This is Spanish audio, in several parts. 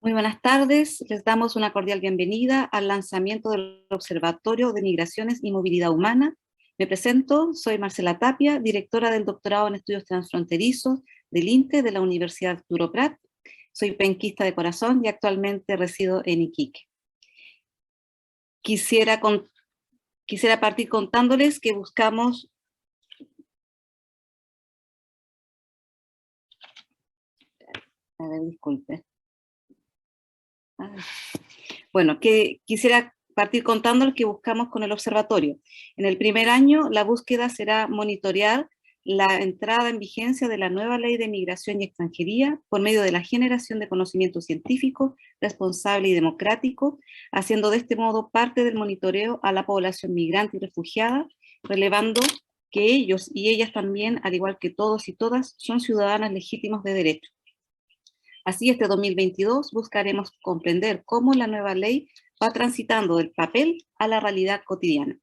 Muy buenas tardes, les damos una cordial bienvenida al lanzamiento del Observatorio de Migraciones y Movilidad Humana. Me presento, soy Marcela Tapia, directora del doctorado en estudios transfronterizos del INTE de la Universidad Arturo Prat. Soy penquista de corazón y actualmente resido en Iquique. Quisiera partir contándoles que buscamos... A ver, disculpe. Bueno, quisiera partir contando lo que buscamos con el observatorio. En el primer año, la búsqueda será monitorear la entrada en vigencia de la nueva Ley de Migración y Extranjería por medio de la generación de conocimiento científico, responsable y democrático, haciendo de este modo parte del monitoreo a la población migrante y refugiada, relevando que ellos y ellas también, al igual que todos y todas, son ciudadanas legítimos de derecho. Así, este 2022 buscaremos comprender cómo la nueva ley va transitando del papel a la realidad cotidiana,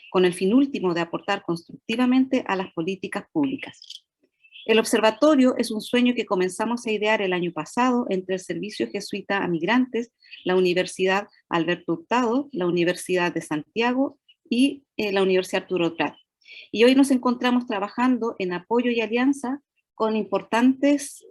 con el fin último de aportar constructivamente a las políticas públicas. El observatorio es un sueño que comenzamos a idear el año pasado entre el Servicio Jesuita a Migrantes, la Universidad Alberto Hurtado, la Universidad de Santiago y la Universidad Arturo Prat. Y hoy nos encontramos trabajando en apoyo y alianza con importantes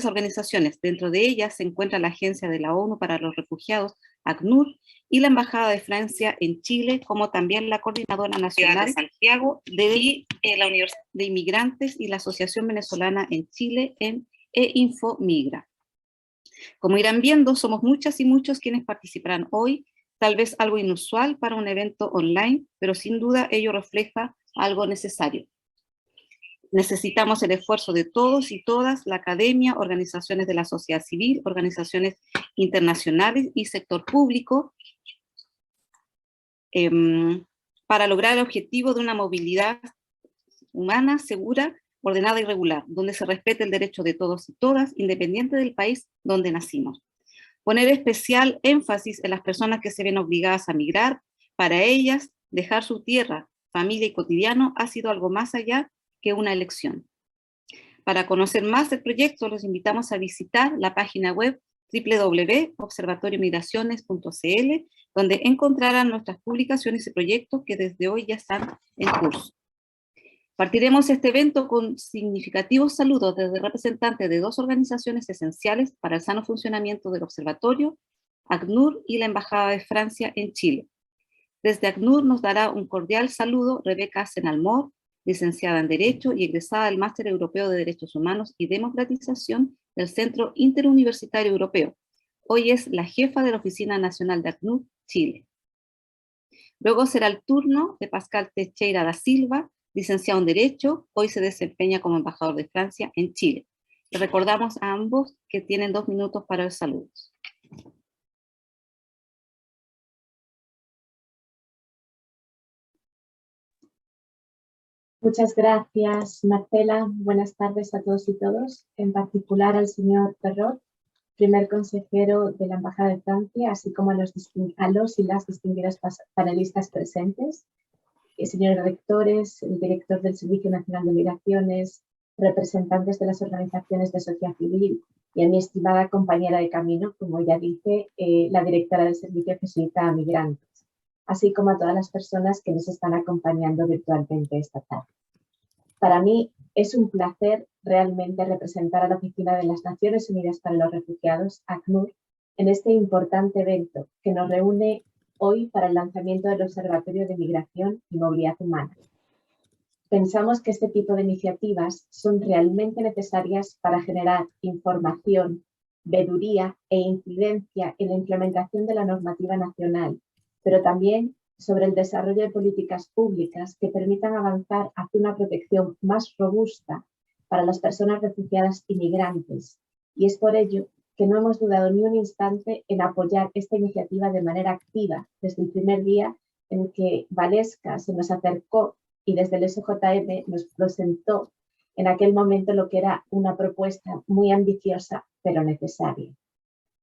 organizaciones. Dentro de ellas se encuentra la Agencia de la ONU para los Refugiados, ACNUR, y la Embajada de Francia en Chile, como también la Coordinadora Nacional de Santiago de la Universidad de Inmigrantes y la Asociación Venezolana en Chile en EInfoMigra. Como irán viendo, somos muchas y muchos quienes participarán hoy, tal vez algo inusual para un evento online, pero sin duda ello refleja algo necesario. Necesitamos el esfuerzo de todos y todas, la academia, organizaciones de la sociedad civil, organizaciones internacionales y sector público, para lograr el objetivo de una movilidad humana, segura, ordenada y regular, donde se respete el derecho de todos y todas, independiente del país donde nacimos. Poner especial énfasis en las personas que se ven obligadas a migrar. Para ellas, dejar su tierra, familia y cotidiano ha sido algo más allá que una elección. Para conocer más del proyecto, los invitamos a visitar la página web www.observatoriomigraciones.cl, donde encontrarán nuestras publicaciones y proyectos que desde hoy ya están en curso. Partiremos este evento con significativos saludos desde representantes de dos organizaciones esenciales para el sano funcionamiento del observatorio, ACNUR y la Embajada de Francia en Chile. Desde ACNUR nos dará un cordial saludo Rebeca Senalmor, licenciada en Derecho y egresada del Máster Europeo de Derechos Humanos y Democratización del Centro Interuniversitario Europeo. Hoy es la jefa de la Oficina Nacional de ACNUR, Chile. Luego será el turno de Pascal Teixeira da Silva, licenciado en Derecho, hoy se desempeña como embajador de Francia en Chile. Les recordamos a ambos que tienen 2 minutos para los saludos. Muchas gracias, Marcela. Buenas tardes a todos y todas, en particular al señor Perrot, primer consejero de la Embajada de Francia, así como a los y las distinguidas panelistas presentes, señores rectores, el director del Servicio Nacional de Migraciones, representantes de las organizaciones de sociedad civil y a mi estimada compañera de camino, como ya dice, la directora del Servicio Jesuita a Migrantes, así como a todas las personas que nos están acompañando virtualmente esta tarde. Para mí es un placer realmente representar a la Oficina de las Naciones Unidas para los Refugiados, ACNUR, en este importante evento que nos reúne hoy para el lanzamiento del Observatorio de Migración y Movilidad Humana. Pensamos que este tipo de iniciativas son realmente necesarias para generar información, veeduría e incidencia en la implementación de la normativa nacional, pero también sobre el desarrollo de políticas públicas que permitan avanzar hacia una protección más robusta para las personas refugiadas y migrantes. Y es por ello que no hemos dudado ni un instante en apoyar esta iniciativa de manera activa desde el primer día en que Valesca se nos acercó y desde el SJM nos presentó en aquel momento lo que era una propuesta muy ambiciosa pero necesaria.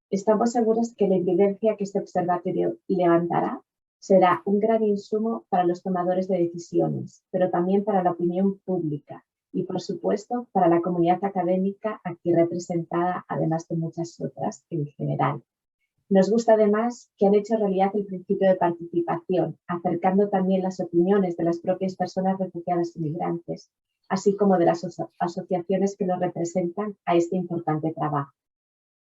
Estamos seguros que la evidencia que este observatorio levantará será un gran insumo para los tomadores de decisiones, pero también para la opinión pública, y, por supuesto, para la comunidad académica aquí representada, además de muchas otras en general. Nos gusta además que han hecho realidad el principio de participación, acercando también las opiniones de las propias personas refugiadas y migrantes, así como de las asociaciones que nos representan a este importante trabajo.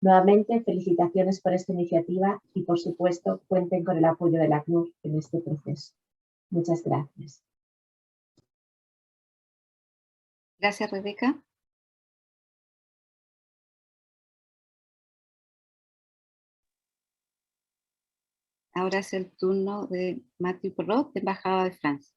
Nuevamente, felicitaciones por esta iniciativa y, por supuesto, cuenten con el apoyo del ACNUR en este proceso. Muchas gracias. Gracias, Rebeca. Ahora es el turno de Mathieu Perrot, de Embajada de Francia.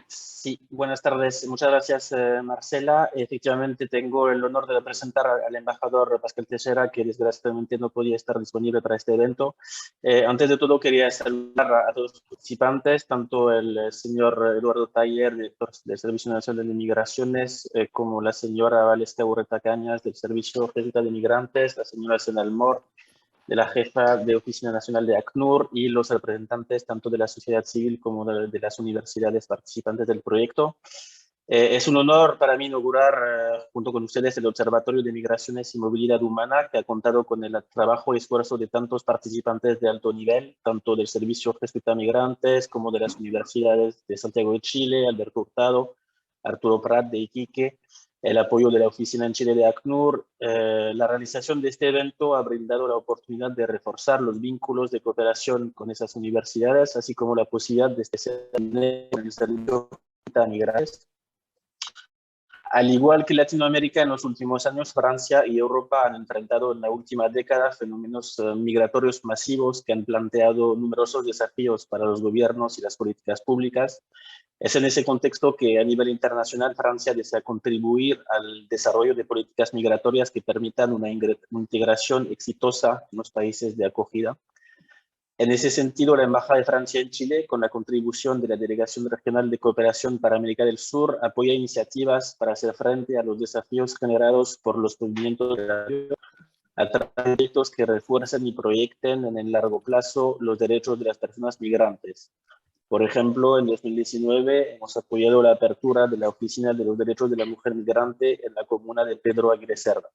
Sí, buenas tardes. Muchas gracias, Marcela. Efectivamente, tengo el honor de representar al embajador Pascal Teixeira, que desgraciadamente no podía estar disponible para este evento. Antes de todo, quería saludar a todos los participantes, tanto el señor Eduardo Taller, director del Servicio Nacional de Migraciones, como la señora Valesca Urreta Cañas, del Servicio Jesuita de Migrantes, la señora Senal Mor, de la jefa de Oficina Nacional de ACNUR y los representantes tanto de la sociedad civil como de las universidades participantes del proyecto. Es un honor para mí inaugurar junto con ustedes el Observatorio de Migraciones y Movilidad Humana, que ha contado con el trabajo y esfuerzo de tantos participantes de alto nivel, tanto del Servicio Jesuita Migrantes como de las universidades de Santiago de Chile, Alberto Hurtado, Arturo Prat de Iquique, el apoyo de la oficina en Chile de ACNUR. La realización de este evento ha brindado la oportunidad de reforzar los vínculos de cooperación con esas universidades, así como la posibilidad de establecer el servicio de migrantes. Al igual que Latinoamérica, en los últimos años, Francia y Europa han enfrentado en la última década fenómenos migratorios masivos que han planteado numerosos desafíos para los gobiernos y las políticas públicas. Es en ese contexto que a nivel internacional Francia desea contribuir al desarrollo de políticas migratorias que permitan una integración exitosa en los países de acogida. En ese sentido, la Embajada de Francia en Chile, con la contribución de la Delegación Regional de Cooperación para América del Sur, apoya iniciativas para hacer frente a los desafíos generados por los movimientos a través de proyectos que refuercen y proyecten en el largo plazo los derechos de las personas migrantes. Por ejemplo, en 2019 hemos apoyado la apertura de la Oficina de los Derechos de la Mujer Migrante en la comuna de Pedro Aguirre Cerda.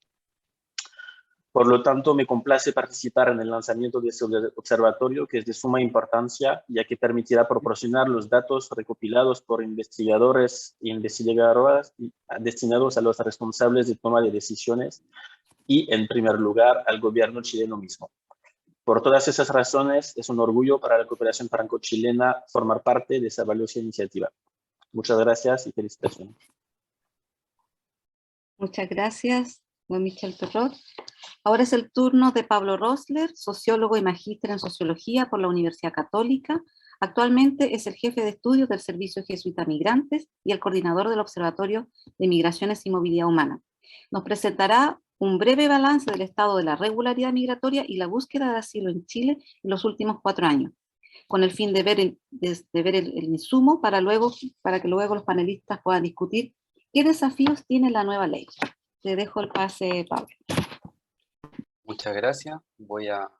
Por lo tanto, me complace participar en el lanzamiento de este observatorio, que es de suma importancia, ya que permitirá proporcionar los datos recopilados por investigadores e investigadoras destinados a los responsables de toma de decisiones y, en primer lugar, al gobierno chileno mismo. Por todas esas razones, es un orgullo para la cooperación franco-chilena formar parte de esa valiosa iniciativa. Muchas gracias y felicitaciones. Muchas gracias, don Michel Perrot. Ahora es el turno de Pablo Rosler, sociólogo y magíster en sociología por la Universidad Católica. Actualmente es el jefe de estudios del Servicio Jesuita Migrantes y el coordinador del Observatorio de Migraciones y Movilidad Humana. Nos presentará un breve balance del estado de la regularidad migratoria y la búsqueda de asilo en Chile en los últimos 4 años, con el fin de ver el insumo para que luego los panelistas puedan discutir qué desafíos tiene la nueva ley. Te dejo el pase, Pablo. Muchas gracias. Voy a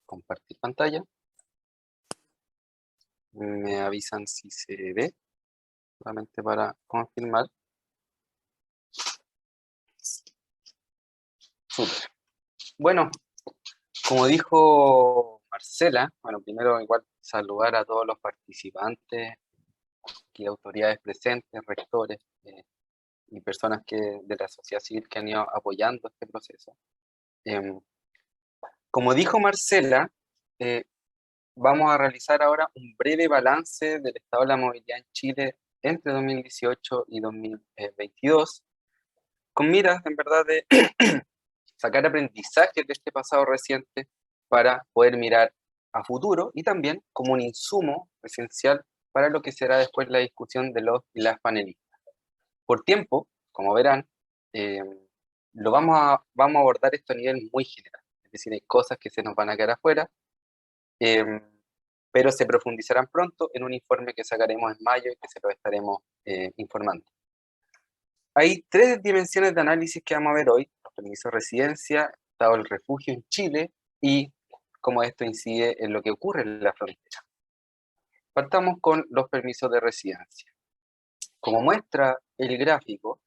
compartir pantalla. Me avisan si se ve, solamente para confirmar. Súper. Bueno, como dijo Marcela, bueno, primero igual saludar a todos los participantes y autoridades presentes, rectores y personas de la sociedad civil que han ido apoyando este proceso. Como dijo Marcela, vamos a realizar ahora un breve balance del estado de la movilidad en Chile entre 2018 y 2022, con miras, en verdad, de sacar aprendizajes de este pasado reciente para poder mirar a futuro y también como un insumo esencial para lo que será después la discusión de los y las panelistas. Por tiempo, como verán, vamos a abordar esto a nivel muy general, es decir, hay cosas que se nos van a quedar afuera, pero se profundizarán pronto en un informe que sacaremos en mayo y que se lo estaremos informando. Hay 3 dimensiones de análisis que vamos a ver hoy: los permisos de residencia, estado del refugio en Chile y cómo esto incide en lo que ocurre en la frontera. Partamos con los permisos de residencia. Como muestra el gráfico,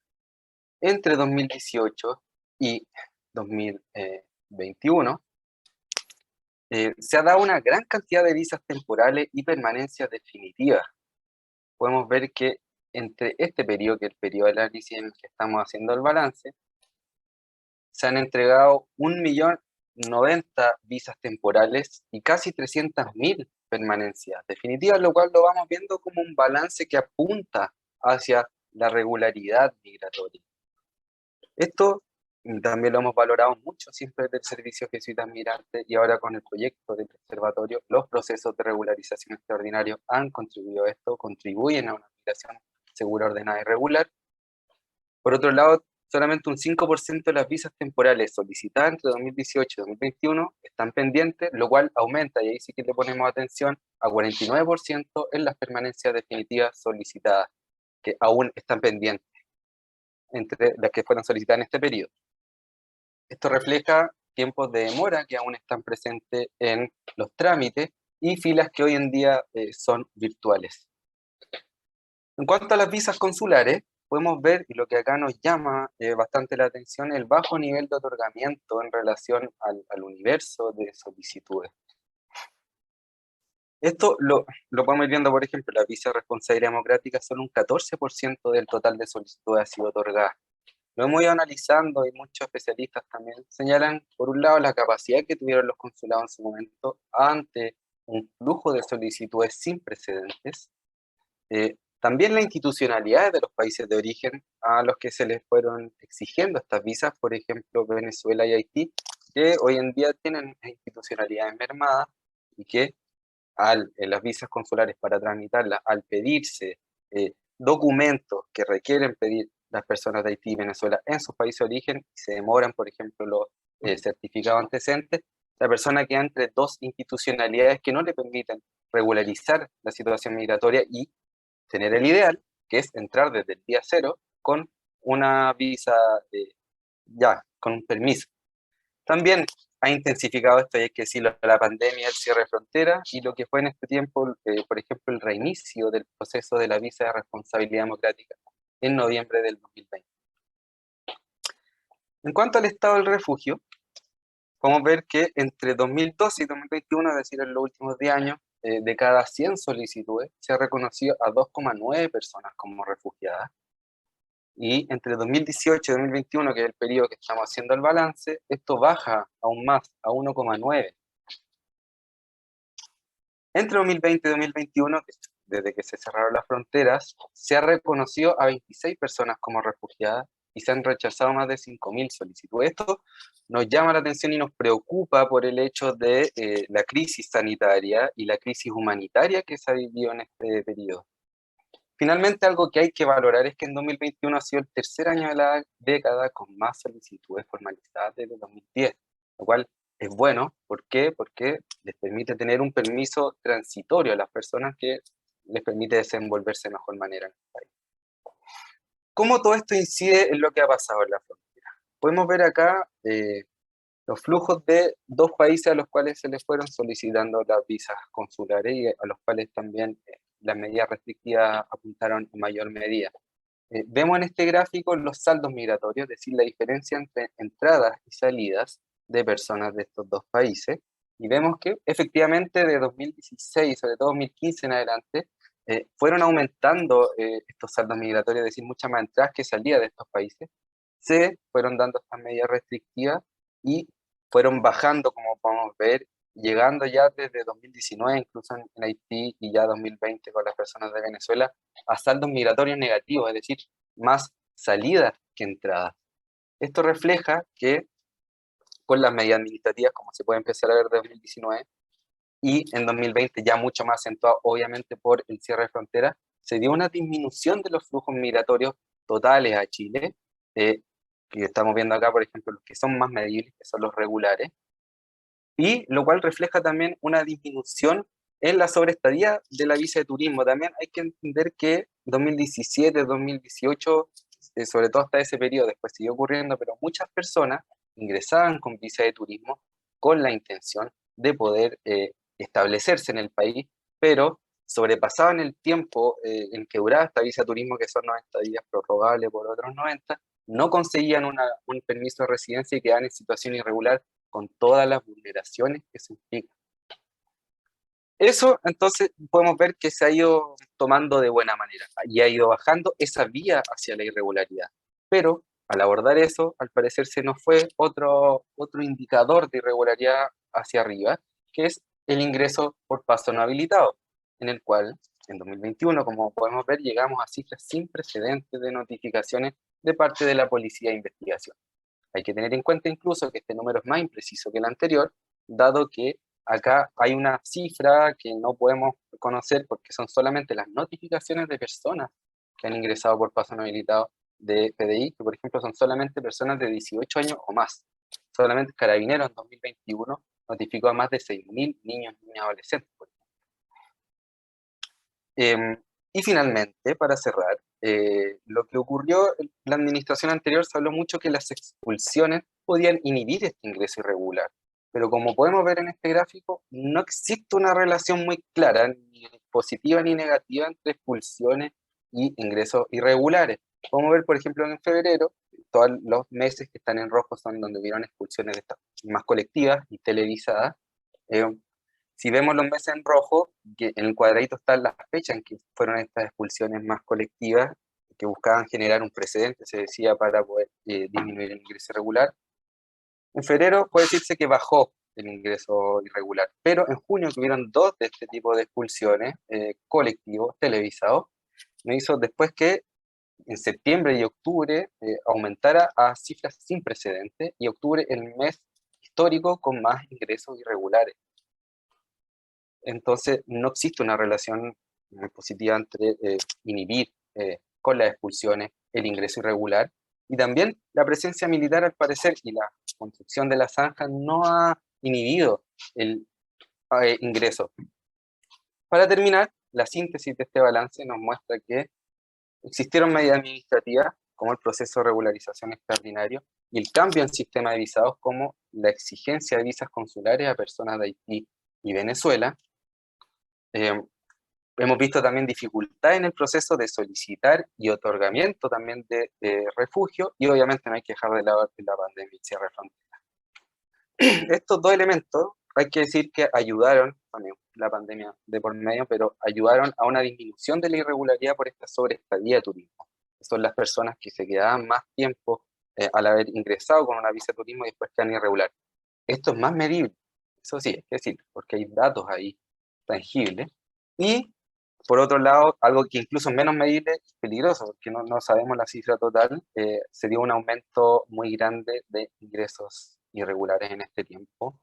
entre 2018 y 2021, se ha dado una gran cantidad de visas temporales y permanencias definitivas. Podemos ver que entre este periodo, que es el periodo de análisis en el que estamos haciendo el balance, se han entregado 1.090.000 visas temporales y casi 300.000 permanencias definitivas, lo cual lo vamos viendo como un balance que apunta hacia la regularidad migratoria. Esto también lo hemos valorado mucho siempre desde el Servicio Jesuitas Migrantes, y ahora con el proyecto del observatorio, los procesos de regularización extraordinario han contribuido a esto, contribuyen a una migración segura, ordenada y regular. Por otro lado, solamente un 5% de las visas temporales solicitadas entre 2018 y 2021 están pendientes, lo cual aumenta, y ahí sí que le ponemos atención, a 49% en las permanencias definitivas solicitadas, que aún están pendientes, entre las que fueron solicitadas en este periodo. Esto refleja tiempos de demora que aún están presentes en los trámites y filas que hoy en día son virtuales. En cuanto a las visas consulares, podemos ver, y lo que acá nos llama bastante la atención, el bajo nivel de otorgamiento en relación al universo de solicitudes. Esto lo podemos ir viendo, por ejemplo, la visa de responsabilidad democrática, solo un 14% del total de solicitudes ha sido otorgada. Lo hemos ido analizando y muchos especialistas también señalan, por un lado, la capacidad que tuvieron los consulados en su momento ante un flujo de solicitudes sin precedentes, también la institucionalidad de los países de origen a los que se les fueron exigiendo estas visas, por ejemplo, Venezuela y Haití, que hoy en día tienen institucionalidades mermadas y que en las visas consulares para tramitarlas, al pedirse documentos que requieren pedir las personas de Haití y Venezuela en sus países de origen, y se demoran, por ejemplo, los certificados antecedentes, la persona queda entre dos institucionalidades que no le permiten regularizar la situación migratoria y tener el ideal, que es entrar desde el día cero con una visa con un permiso. También ha intensificado esto, y hay que decirlo, la pandemia, el cierre de fronteras, y lo que fue en este tiempo, por ejemplo, el reinicio del proceso de la visa de responsabilidad democrática en noviembre del 2020. En cuanto al estado del refugio, podemos ver que entre 2012 y 2021, es decir, en los últimos 10 años, de cada 100 solicitudes, se ha reconocido a 2,9 personas como refugiadas. Y entre 2018 y 2021, que es el periodo que estamos haciendo el balance, esto baja aún más, a 1,9. Entre 2020 y 2021, desde que se cerraron las fronteras, se ha reconocido a 26 personas como refugiadas y se han rechazado más de 5.000 solicitudes. Esto nos llama la atención y nos preocupa por el hecho de la crisis sanitaria y la crisis humanitaria que se ha vivido en este periodo. Finalmente, algo que hay que valorar es que en 2021 ha sido el tercer año de la década con más solicitudes formalizadas desde 2010, lo cual es bueno. ¿Por qué? Porque les permite tener un permiso transitorio a las personas, que les permite desenvolverse de mejor manera en el país. ¿Cómo todo esto incide en lo que ha pasado en la frontera? Podemos ver acá los flujos de dos países a los cuales se les fueron solicitando las visas consulares y a los cuales también las medidas restrictivas apuntaron en mayor medida. Vemos en este gráfico los saldos migratorios, es decir, la diferencia entre entradas y salidas de personas de estos dos países, y vemos que efectivamente de 2016, sobre todo 2015 en adelante, fueron aumentando estos saldos migratorios, es decir, muchas más entradas que salidas de estos países. Se fueron dando estas medidas restrictivas y fueron bajando, como podemos ver, llegando ya desde 2019, incluso en Haití, y ya 2020 con las personas de Venezuela, a saldos migratorios negativos, es decir, más salidas que entradas. Esto refleja que con las medidas administrativas, como se puede empezar a ver de 2019, y en 2020 ya mucho más acentuado, obviamente por el cierre de fronteras, se dio una disminución de los flujos migratorios totales a Chile, que estamos viendo acá, por ejemplo, los que son más medibles, que son los regulares, y lo cual refleja también una disminución en la sobreestadía de la visa de turismo. También hay que entender que 2017, 2018, sobre todo hasta ese periodo, después siguió ocurriendo, pero muchas personas ingresaban con visa de turismo con la intención de poder establecerse en el país, pero sobrepasaban el tiempo en que duraba esta visa de turismo, que son 90 días prorrogables por otros 90, no conseguían un permiso de residencia y quedaban en situación irregular con todas las vulneraciones que se implican. Eso, entonces, podemos ver que se ha ido tomando de buena manera y ha ido bajando esa vía hacia la irregularidad. Pero, al abordar eso, al parecer se nos fue otro indicador de irregularidad hacia arriba, que es el ingreso por paso no habilitado, en el cual, en 2021, como podemos ver, llegamos a cifras sin precedentes de notificaciones de parte de la Policía de Investigación. Hay que tener en cuenta incluso que este número es más impreciso que el anterior, dado que acá hay una cifra que no podemos conocer porque son solamente las notificaciones de personas que han ingresado por paso no habilitado de PDI, que por ejemplo son solamente personas de 18 años o más. Solamente Carabineros en 2021 notificó a más de 6.000 niños y niñas adolescentes, por ejemplo. Y finalmente, para cerrar, lo que ocurrió en la administración anterior, se habló mucho que las expulsiones podían inhibir este ingreso irregular. Pero como podemos ver en este gráfico, no existe una relación muy clara, ni positiva ni negativa, entre expulsiones y ingresos irregulares. Podemos ver, por ejemplo, en febrero, todos los meses que están en rojo son donde hubieron expulsiones de estas más colectivas y televisadas. Si vemos los meses en rojo, que en el cuadradito está la fecha en que fueron estas expulsiones más colectivas, que buscaban generar un precedente, se decía, para poder disminuir el ingreso irregular. En febrero puede decirse que bajó el ingreso irregular, pero en junio tuvieron 2 de este tipo de expulsiones colectivos, televisados, me hizo después que en septiembre y octubre aumentara a cifras sin precedentes, y octubre el mes histórico con más ingresos irregulares. Entonces no existe una relación muy positiva entre inhibir con las expulsiones el ingreso irregular, y también la presencia militar, al parecer, y la construcción de la zanja no ha inhibido el ingreso. Para terminar, la síntesis de este balance nos muestra que existieron medidas administrativas, como el proceso de regularización extraordinario, y el cambio en sistema de visados, como la exigencia de visas consulares a personas de Haití y Venezuela. Hemos visto también dificultad en el proceso de solicitar y otorgamiento también de refugio, y obviamente no hay que dejar de lado la pandemia y cierre de fronteras. Estos 2 elementos hay que decir que ayudaron, también la pandemia de por medio, pero ayudaron a una disminución de la irregularidad por esta sobreestadía de turismo. Son las personas que se quedaban más tiempo al haber ingresado con una visa de turismo y después quedan irregulares. Esto es más medible, eso sí, hay que decir, porque hay datos ahí tangibles. Y por otro lado, algo que incluso es menos medible es peligroso, porque no sabemos la cifra total, se dio un aumento muy grande de ingresos irregulares en este tiempo,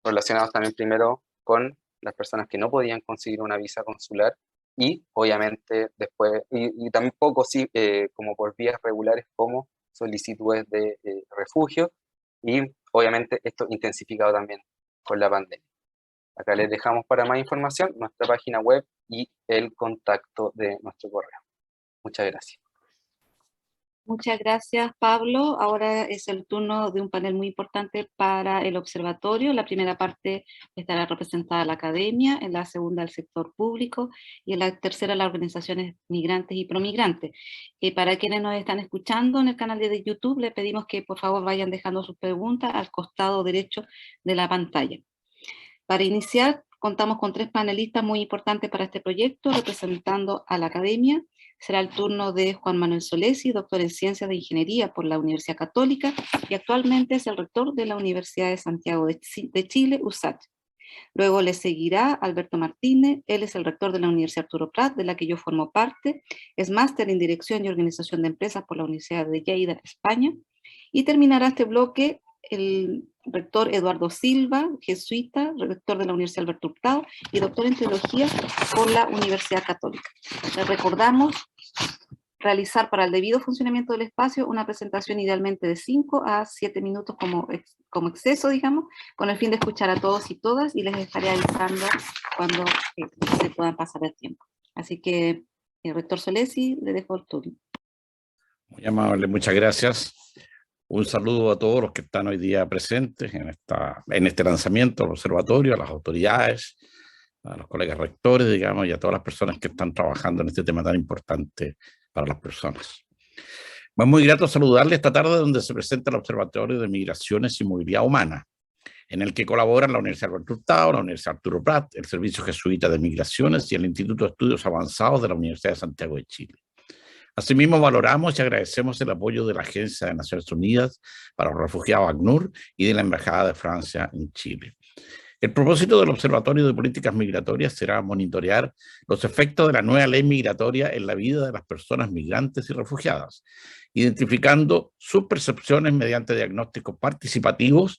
relacionados también primero con las personas que no podían conseguir una visa consular, y obviamente después, y tampoco sí, como por vías regulares como solicitudes de refugio, y obviamente esto intensificado también con la pandemia. Acá les dejamos para más información nuestra página web y el contacto de nuestro correo. Muchas gracias. Muchas gracias, Pablo. Ahora es el turno de un panel muy importante para el observatorio. La primera parte estará representada la academia, en la segunda el sector público y en la tercera las organizaciones migrantes y promigrantes. Para quienes nos están escuchando en el canal de YouTube, les pedimos que por favor vayan dejando sus preguntas al costado derecho de la pantalla. Para iniciar, contamos con 3 panelistas muy importantes para este proyecto, representando a la academia. Será el turno de Juan Manuel Solesi, doctor en Ciencias de Ingeniería por la Universidad Católica y actualmente es el rector de la Universidad de Santiago de Chile, USACH. Luego le seguirá Alberto Martínez, él es el rector de la Universidad Arturo Prat, de la que yo formo parte, es máster en Dirección y Organización de Empresas por la Universidad de Lleida, España, y terminará este bloque el rector Eduardo Silva, jesuita, rector de la Universidad Alberto Hurtado y doctor en Teología por la Universidad Católica. Les recordamos realizar para el debido funcionamiento del espacio una presentación idealmente de 5 a 7 minutos como exceso, digamos, con el fin de escuchar a todos y todas, y les estaré avisando cuando se puedan pasar el tiempo. Así que, rector Solesi, le dejo el turno. Muy amable, muchas gracias. Un saludo a todos los que están hoy día presentes en este lanzamiento del observatorio, a las autoridades, a los colegas rectores, digamos, y a todas las personas que están trabajando en este tema tan importante para las personas. Es muy grato saludarle esta tarde donde se presenta el Observatorio de Migraciones y Movilidad Humana, en el que colaboran la Universidad Alberto Hurtado, la Universidad Arturo Prat, el Servicio Jesuita de Migraciones y el Instituto de Estudios Avanzados de la Universidad de Santiago de Chile. Asimismo, valoramos y agradecemos el apoyo de la Agencia de Naciones Unidas para los Refugiados ACNUR y de la Embajada de Francia en Chile. El propósito del Observatorio de Políticas Migratorias será monitorear los efectos de la nueva ley migratoria en la vida de las personas migrantes y refugiadas, identificando sus percepciones mediante diagnósticos participativos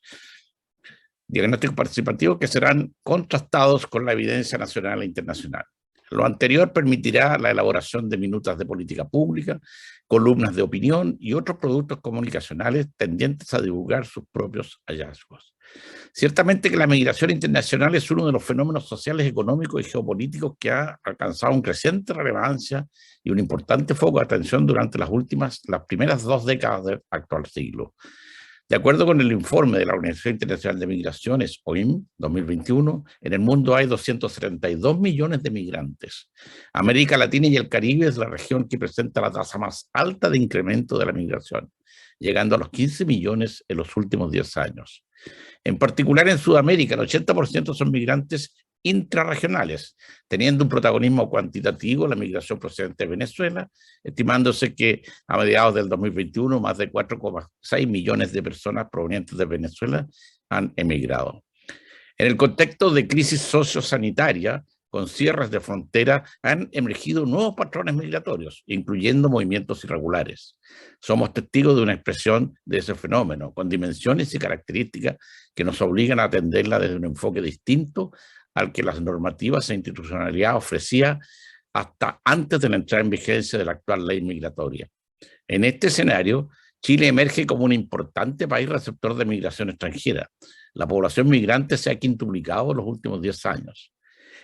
que serán contrastados con la evidencia nacional e internacional. Lo anterior permitirá la elaboración de minutas de política pública, columnas de opinión y otros productos comunicacionales tendientes a divulgar sus propios hallazgos. Ciertamente que la migración internacional es uno de los fenómenos sociales, económicos y geopolíticos que ha alcanzado una creciente relevancia y un importante foco de atención durante las primeras 2 décadas del actual siglo. De acuerdo con el informe de la Organización Internacional de Migraciones, OIM, 2021, en el mundo hay 232 millones de migrantes. América Latina y el Caribe es la región que presenta la tasa más alta de incremento de la migración, llegando a los 15 millones en los últimos 10 años. En particular en Sudamérica, el 80% son migrantes intrarregionales, teniendo un protagonismo cuantitativo la migración procedente de Venezuela, estimándose que a mediados del 2021 más de 4,6 millones de personas provenientes de Venezuela han emigrado. En el contexto de crisis sociosanitaria, con cierres de frontera, han emergido nuevos patrones migratorios, incluyendo movimientos irregulares. Somos testigos de una expresión de ese fenómeno, con dimensiones y características que nos obligan a atenderla desde un enfoque distinto al que las normativas e institucionalidad ofrecía hasta antes de la entrada en vigencia de la actual ley migratoria. En este escenario, Chile emerge como un importante país receptor de migración extranjera. La población migrante se ha quintuplicado en los últimos 10 años.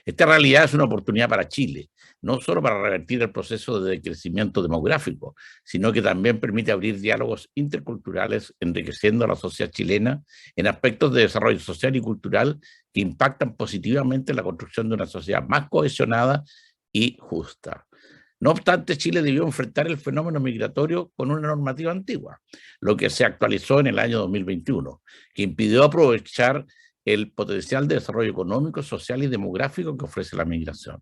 Esta realidad es una oportunidad para Chile, no solo para revertir el proceso de decrecimiento demográfico, sino que también permite abrir diálogos interculturales, enriqueciendo a la sociedad chilena en aspectos de desarrollo social y cultural que impactan positivamente en la construcción de una sociedad más cohesionada y justa. No obstante, Chile debió enfrentar el fenómeno migratorio con una normativa antigua, lo que se actualizó en el año 2021, que impidió aprovechar el potencial de desarrollo económico, social y demográfico que ofrece la migración.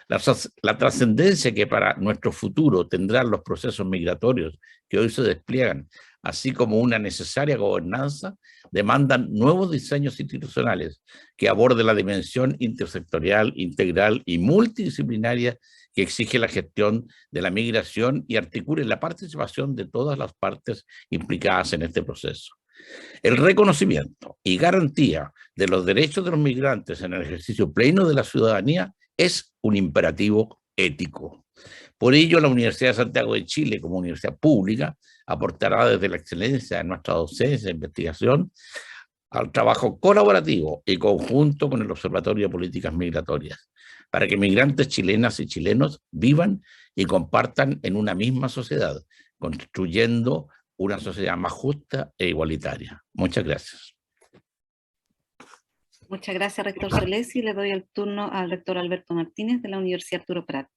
La trascendencia que para nuestro futuro tendrán los procesos migratorios que hoy se despliegan, así como una necesaria gobernanza, demandan nuevos diseños institucionales que aborden la dimensión intersectorial, integral y multidisciplinaria que exige la gestión de la migración y articule la participación de todas las partes implicadas en este proceso. El reconocimiento y garantía de los derechos de los migrantes en el ejercicio pleno de la ciudadanía es un imperativo ético. Por ello, la Universidad de Santiago de Chile, como universidad pública, aportará desde la excelencia de nuestra docencia e investigación al trabajo colaborativo y conjunto con el Observatorio de Políticas Migratorias, para que migrantes chilenas y chilenos vivan y compartan en una misma sociedad, construyendo una sociedad más justa e igualitaria. Muchas gracias. Muchas gracias, rector Solesi. Le doy el turno al rector Alberto Martínez de la Universidad Arturo Prat.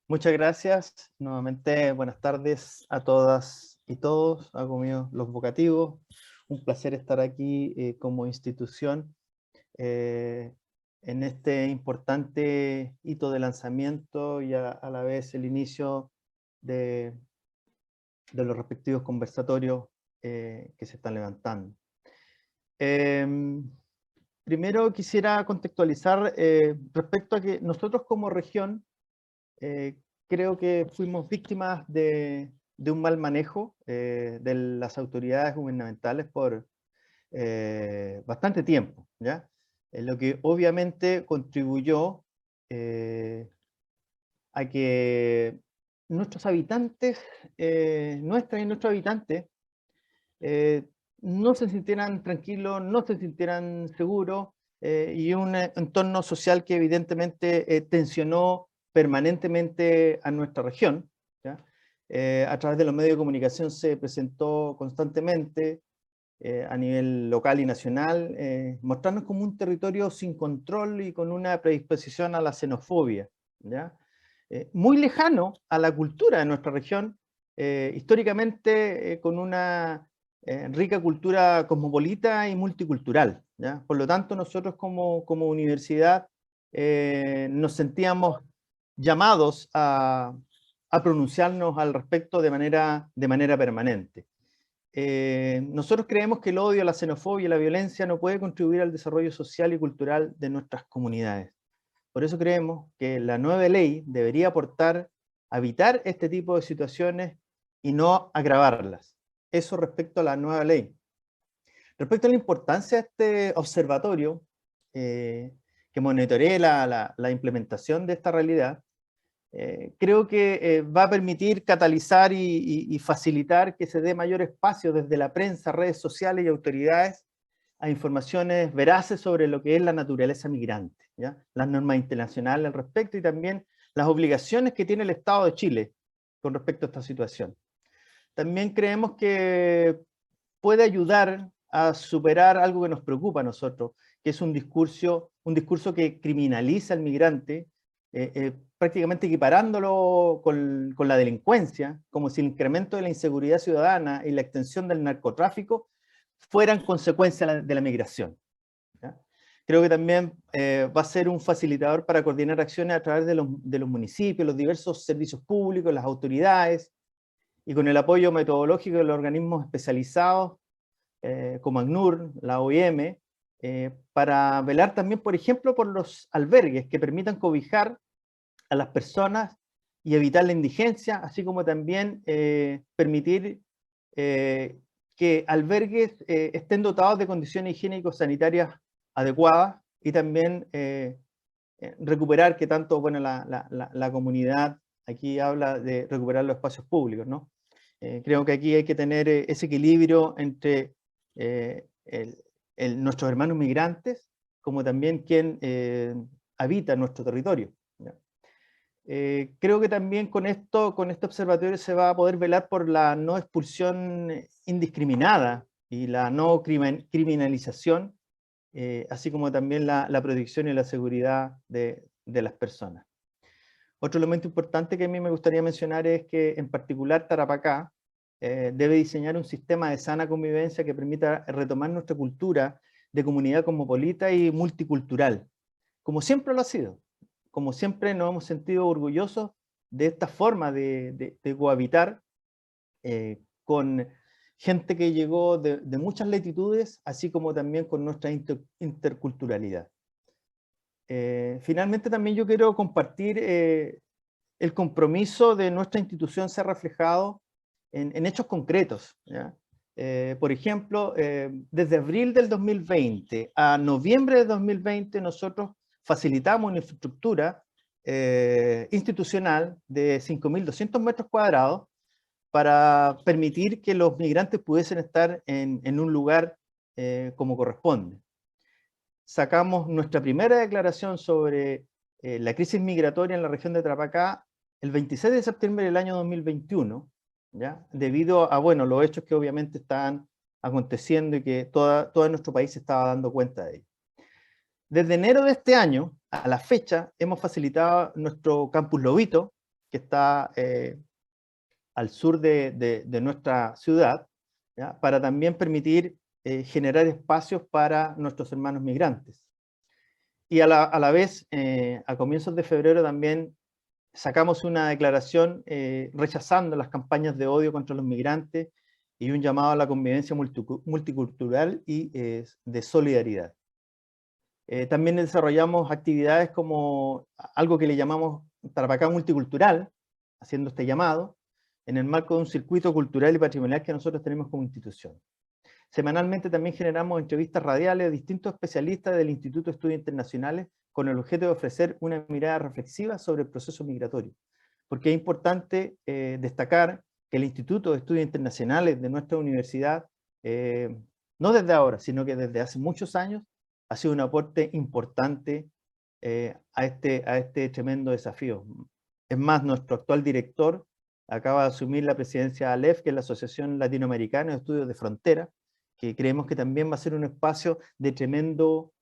Muchas gracias. Nuevamente, buenas tardes a todas y todos. Hago mío los vocativos. Un placer estar aquí como institución en este importante hito de lanzamiento y a la vez el inicio de los respectivos conversatorios que se están levantando. Primero quisiera contextualizar respecto a que nosotros como región creo que fuimos víctimas de un mal manejo de las autoridades gubernamentales por bastante tiempo, ¿ya? Lo que obviamente contribuyó a que nuestros habitantes, nuestras y nuestros habitantes, no se sintieran tranquilos, no se sintieran seguros, y un entorno social que evidentemente tensionó permanentemente a nuestra región, ¿ya? A través de los medios de comunicación se presentó constantemente a nivel local y nacional, mostrarnos como un territorio sin control y con una predisposición a la xenofobia, ¿ya? Muy lejano a la cultura de nuestra región, históricamente con una rica cultura cosmopolita y multicultural, ¿ya? Por lo tanto, nosotros como universidad nos sentíamos llamados a pronunciarnos al respecto de manera permanente. Nosotros creemos que el odio, la xenofobia y la violencia no puede contribuir al desarrollo social y cultural de nuestras comunidades. Por eso creemos que la nueva ley debería aportar a evitar este tipo de situaciones y no agravarlas. Eso respecto a la nueva ley. Respecto a la importancia de este observatorio, que monitoree la implementación de esta realidad, creo que va a permitir catalizar y facilitar que se dé mayor espacio desde la prensa, redes sociales y autoridades a informaciones veraces sobre lo que es la naturaleza migrante, ¿ya? Las normas internacionales al respecto y también las obligaciones que tiene el Estado de Chile con respecto a esta situación. También creemos que puede ayudar a superar algo que nos preocupa a nosotros, que es un discurso que criminaliza al migrante, prácticamente equiparándolo con la delincuencia, como si el incremento de la inseguridad ciudadana y la extensión del narcotráfico fueran consecuencia de la migración, ¿ya? Creo que también va a ser un facilitador para coordinar acciones a través de los municipios, los diversos servicios públicos, las autoridades, y con el apoyo metodológico de los organismos especializados, como ACNUR, la OIM, para velar también, por ejemplo, por los albergues que permitan cobijar a las personas y evitar la indigencia, así como también permitir que albergues estén dotados de condiciones higiénico-sanitarias adecuadas y también recuperar que tanto, bueno, la comunidad aquí habla de recuperar los espacios públicos, ¿no? Creo que aquí hay que tener ese equilibrio entre nuestros hermanos migrantes, como también quien habita nuestro territorio, ¿ya? Creo que también con este observatorio se va a poder velar por la no expulsión indiscriminada y la no criminalización, así como también la protección y la seguridad de las personas. Otro elemento importante que a mí me gustaría mencionar es que en particular Tarapacá debe diseñar un sistema de sana convivencia que permita retomar nuestra cultura de comunidad cosmopolita y multicultural, como siempre lo ha sido. Como siempre nos hemos sentido orgullosos de esta forma de cohabitar con gente que llegó de muchas latitudes, así como también con nuestra interculturalidad. Finalmente también yo quiero compartir el compromiso de nuestra institución se ha reflejado en hechos concretos, ¿ya? Por ejemplo, desde abril del 2020 a noviembre de 2020 nosotros facilitamos una infraestructura institucional de 5.200 metros cuadrados para permitir que los migrantes pudiesen estar en un lugar como corresponde. Sacamos nuestra primera declaración sobre la crisis migratoria en la región de Tarapacá el 26 de septiembre del año 2021, ¿ya? Debido a, bueno, los hechos que obviamente estaban aconteciendo y que todo nuestro país se estaba dando cuenta de ello. Desde enero de este año a la fecha hemos facilitado nuestro campus Lobito, que está al sur de nuestra ciudad, ¿ya? Para también permitir generar espacios para nuestros hermanos migrantes. Y a la vez, a comienzos de febrero también sacamos una declaración rechazando las campañas de odio contra los migrantes y un llamado a la convivencia multicultural y de solidaridad. También desarrollamos actividades como algo que le llamamos Tarapacá Multicultural, haciendo este llamado, en el marco de un circuito cultural y patrimonial que nosotros tenemos como institución. Semanalmente también generamos entrevistas radiales a distintos especialistas del Instituto de Estudios Internacionales con el objeto de ofrecer una mirada reflexiva sobre el proceso migratorio. Porque es importante destacar que el Instituto de Estudios Internacionales de nuestra universidad, no desde ahora, sino que desde hace muchos años, ha sido un aporte importante a este tremendo desafío. Es más, nuestro actual director acaba de asumir la presidencia de ALEF, que es la Asociación Latinoamericana de Estudios de Frontera, que creemos que también va a ser un espacio de tremendo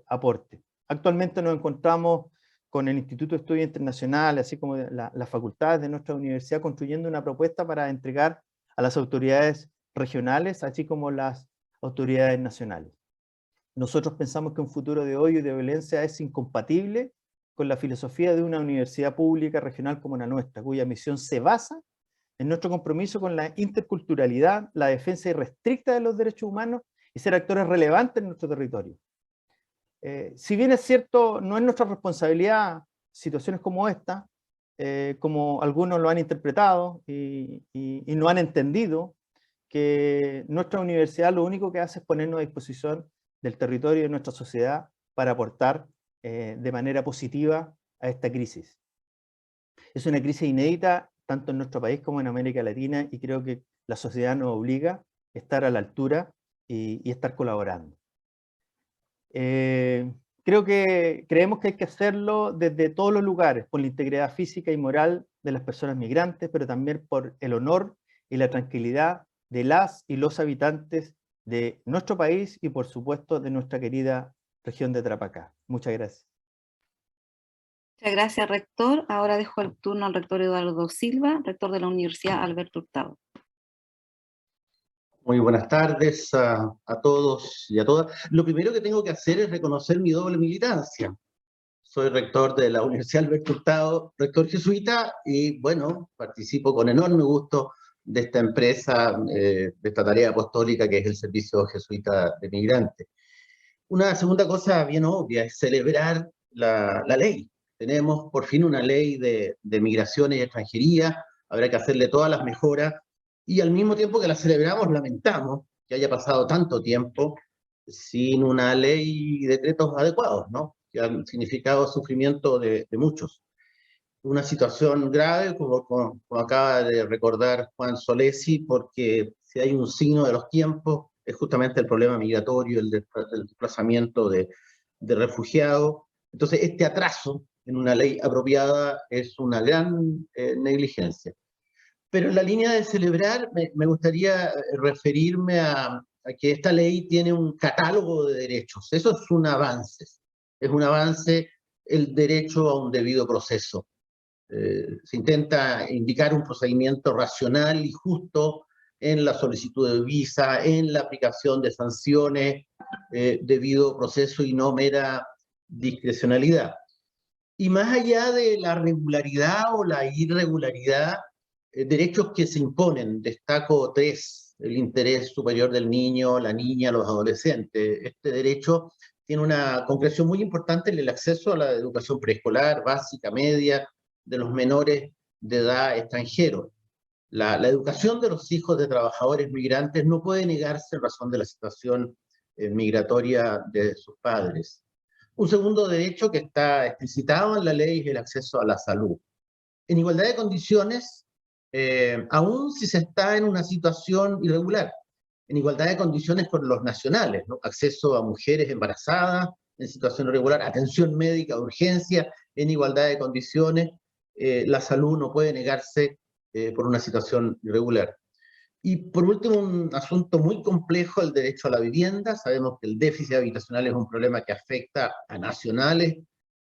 aporte. Actualmente nos encontramos con el Instituto de Estudios Internacionales, así como las facultades de nuestra universidad, construyendo una propuesta para entregar a las autoridades regionales, así como las autoridades nacionales. Nosotros pensamos que un futuro de odio y de violencia es incompatible con la filosofía de una universidad pública regional como la nuestra, cuya misión se basa en nuestro compromiso con la interculturalidad, la defensa irrestricta de los derechos humanos y ser actores relevantes en nuestro territorio. Si bien es cierto, no es nuestra responsabilidad situaciones como esta, como algunos lo han interpretado y no han entendido, que nuestra universidad lo único que hace es ponernos a disposición del territorio de nuestra sociedad para aportar de manera positiva a esta crisis. Es una crisis inédita tanto en nuestro país como en América Latina, y creo que la sociedad nos obliga a estar a la altura y estar colaborando. Creemos que hay que hacerlo desde todos los lugares, por la integridad física y moral de las personas migrantes, pero también por el honor y la tranquilidad de las y los habitantes de nuestro país y por supuesto de nuestra querida región de Tarapacá. Muchas gracias. Muchas gracias, rector. Ahora dejo el turno al rector Eduardo Silva, rector de la Universidad Alberto Hurtado. Muy buenas tardes a todos y a todas. Lo primero que tengo que hacer es reconocer mi doble militancia. Soy rector de la Universidad Alberto Hurtado, rector jesuita, y bueno, participo con enorme gusto de esta empresa, de esta tarea apostólica que es el Servicio Jesuita de Migrantes. Una segunda cosa bien obvia es celebrar la ley. Tenemos por fin una ley de migraciones y extranjería, habrá que hacerle todas las mejoras, y al mismo tiempo que la celebramos, lamentamos que haya pasado tanto tiempo sin una ley y decretos adecuados, ¿no? Que han significado sufrimiento de muchos. Una situación grave, como acaba de recordar Juan Solesi, porque si hay un signo de los tiempos, es justamente el problema migratorio, el desplazamiento de refugiados. Entonces, este atraso en una ley apropiada es una gran negligencia. Pero en la línea de celebrar, me gustaría referirme a que esta ley tiene un catálogo de derechos. Eso es un avance. Es un avance el derecho a un debido proceso. Se intenta indicar un procedimiento racional y justo en la solicitud de visa, en la aplicación de sanciones, debido proceso y no mera discrecionalidad. Y más allá de la regularidad o la irregularidad, derechos que se imponen, destaco tres: el interés superior del niño, la niña, los adolescentes. Este derecho tiene una concreción muy importante en el acceso a la educación preescolar, básica, media, de los menores de edad extranjeros. La educación de los hijos de trabajadores migrantes no puede negarse en razón de la situación migratoria de sus padres. Un segundo derecho que está explicitado en la ley es el acceso a la salud. En igualdad de condiciones, aún si se está en una situación irregular, en igualdad de condiciones con los nacionales, ¿no? Acceso a mujeres embarazadas en situación irregular, atención médica de urgencia en igualdad de condiciones. La salud no puede negarse por una situación irregular. Y por último, un asunto muy complejo, el derecho a la vivienda. Sabemos que el déficit habitacional es un problema que afecta a nacionales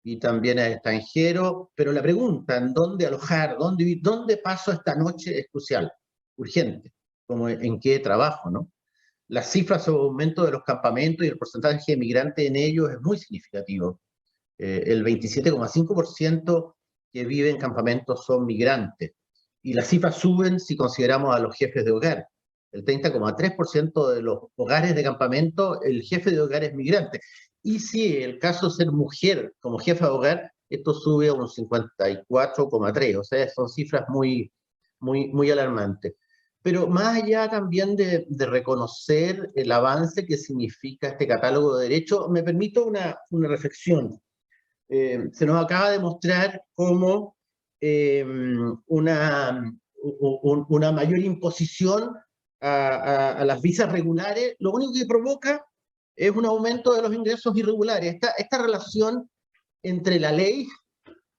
y también a extranjeros, pero la pregunta, ¿en dónde alojar, dónde vivir, dónde paso esta noche es crucial, urgente, como en qué trabajo, ¿no? Las cifras sobre el aumento de los campamentos y el porcentaje de migrantes en ellos es muy significativo. El 27,5% que vive en campamentos son migrantes. Y las cifras suben si consideramos a los jefes de hogar. El 30,3% de los hogares de campamento, el jefe de hogar es migrante. Y si el caso de ser mujer como jefa de hogar, esto sube a un 54,3%. O sea, son cifras muy alarmantes. Pero más allá también de reconocer el avance que significa este catálogo de derechos, me permito una reflexión. Se nos acaba de mostrar cómo una mayor imposición a las visas regulares, lo único que provoca es un aumento de los ingresos irregulares. Esta relación entre la ley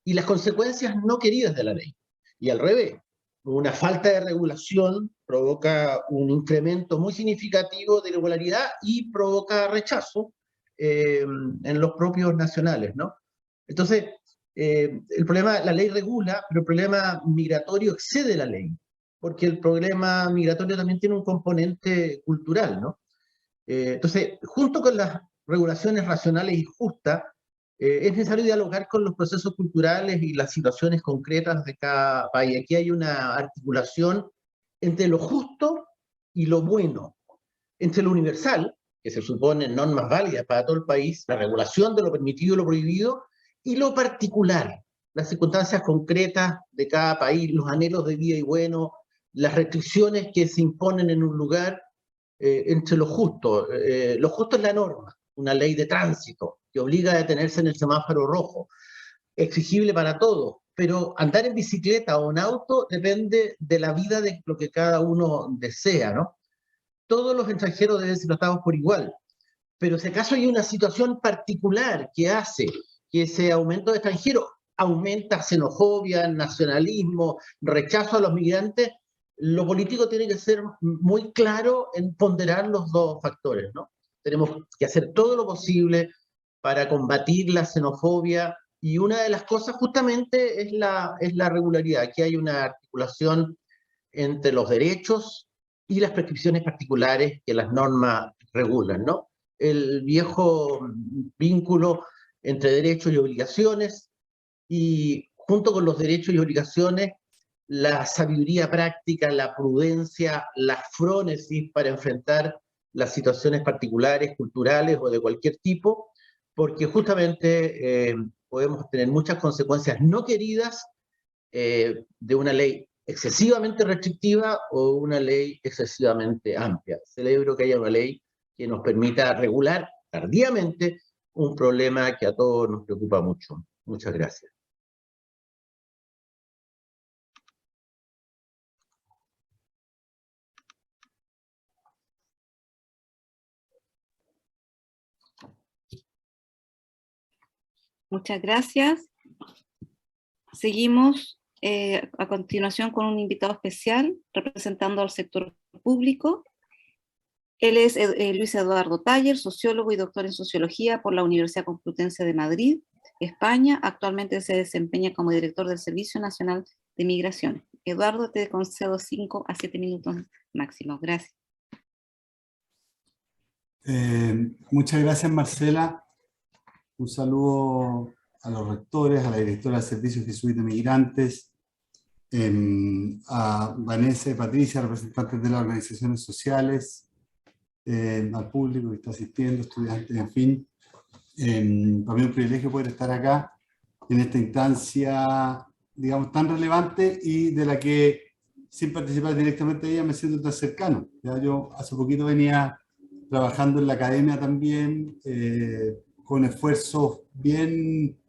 y las consecuencias no queridas de la ley. Y al revés, una falta de regulación provoca un incremento muy significativo de irregularidad y provoca rechazo en los propios nacionales, ¿no? Entonces, el problema, la ley regula, pero el problema migratorio excede la ley, porque el problema migratorio también tiene un componente cultural, ¿no? Entonces, junto con las regulaciones racionales y justas, es necesario dialogar con los procesos culturales y las situaciones concretas de cada país. Aquí hay una articulación entre lo justo y lo bueno, entre lo universal, que se supone normas válidas para todo el país, la regulación de lo permitido y lo prohibido, y lo particular, las circunstancias concretas de cada país, los anhelos de vida y bueno, las restricciones que se imponen en un lugar, entre lo justo. Lo justo es la norma, una ley de tránsito que obliga a detenerse en el semáforo rojo, exigible para todos, pero andar en bicicleta o en auto depende de la vida de lo que cada uno desea, ¿no? Todos los extranjeros deben ser tratados por igual, pero si acaso hay una situación particular que hace que ese aumento de extranjeros aumenta xenofobia, nacionalismo, rechazo a los migrantes, lo político tiene que ser muy claro en ponderar los dos factores, ¿no? Tenemos que hacer todo lo posible para combatir la xenofobia, y una de las cosas justamente es la regularidad. Aquí hay una articulación entre los derechos y las prescripciones particulares que las normas regulan, ¿no? El viejo vínculo entre derechos y obligaciones, y junto con los derechos y obligaciones, la sabiduría práctica, la prudencia, la frónesis para enfrentar las situaciones particulares, culturales o de cualquier tipo, porque justamente podemos tener muchas consecuencias no queridas de una ley excesivamente restrictiva o una ley excesivamente amplia. Celebro que haya una ley que nos permita regular tardíamente un problema que a todos nos preocupa mucho. Muchas gracias. Muchas gracias. Seguimos a continuación con un invitado especial representando al sector público. Él es Luis Eduardo Taller, sociólogo y doctor en sociología por la Universidad Complutense de Madrid, España. Actualmente se desempeña como director del Servicio Nacional de Migraciones. Eduardo, te concedo 5 a 7 minutos máximo. Gracias. Muchas gracias, Marcela. Un saludo a los rectores, a la directora del Servicio Jesuita de Migrantes, a Vanessa y Patricia, representantes de las organizaciones sociales, al público que está asistiendo, estudiantes, en fin. Para mí es un privilegio poder estar acá en esta instancia, digamos, tan relevante y de la que, sin participar directamente de ella, me siento tan cercano. Ya yo hace poquito venía trabajando en la academia también, con esfuerzos bien,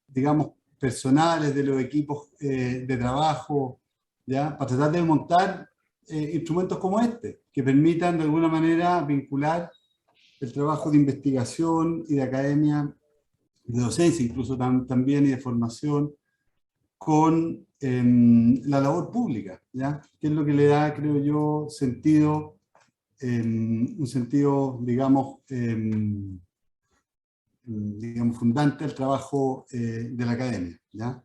digamos, personales de los equipos de trabajo, ¿ya? Para tratar de montar instrumentos como este, que permitan de alguna manera vincular el trabajo de investigación y de academia, de docencia incluso también y de formación, con la labor pública, ¿ya? Que es lo que le da, creo yo, sentido, un sentido, digamos, fundante al trabajo de la academia, ¿ya?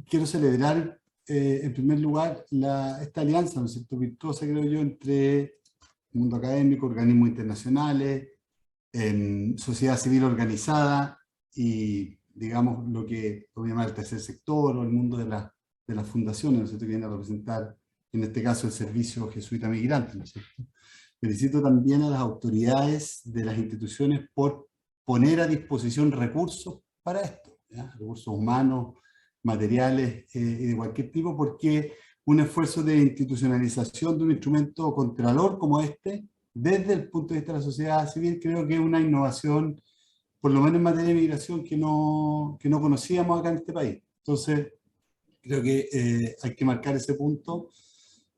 Quiero celebrar en primer lugar esta alianza, ¿no es cierto?, virtuosa, creo yo, entre mundo académico, organismos internacionales, sociedad civil organizada y, digamos, lo que podemos llamar el tercer sector o el mundo de las fundaciones, ¿no es cierto?, que viene a representar, en este caso, el Servicio Jesuita Migrante, ¿no es cierto? Felicito también a las autoridades de las instituciones por poner a disposición recursos para esto, ¿ya? Recursos humanos, materiales y de cualquier tipo, porque un esfuerzo de institucionalización de un instrumento contralor como este, desde el punto de vista de la sociedad civil, creo que es una innovación, por lo menos en materia de migración, que no conocíamos acá en este país. Entonces, creo que hay que marcar ese punto,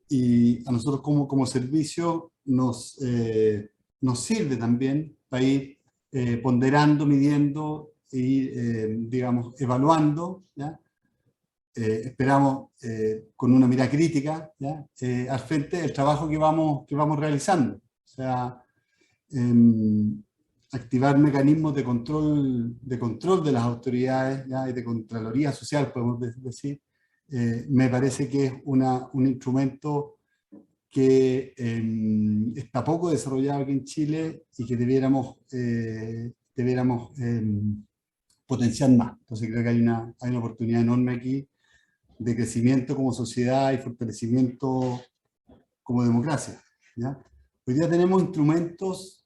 y a nosotros como servicio nos sirve también para ir ponderando, midiendo y, digamos, evaluando, ¿ya?, esperamos con una mirada crítica, ¿ya? Al frente el trabajo que vamos realizando. O sea, activar mecanismos de control de las autoridades, ¿ya? Y de Contraloría Social, podemos decir, me parece que es un instrumento que está poco desarrollado aquí en Chile y que debiéramos potenciar más. Entonces creo que hay una oportunidad enorme aquí de crecimiento como sociedad y fortalecimiento como democracia, ¿ya? Hoy día tenemos instrumentos,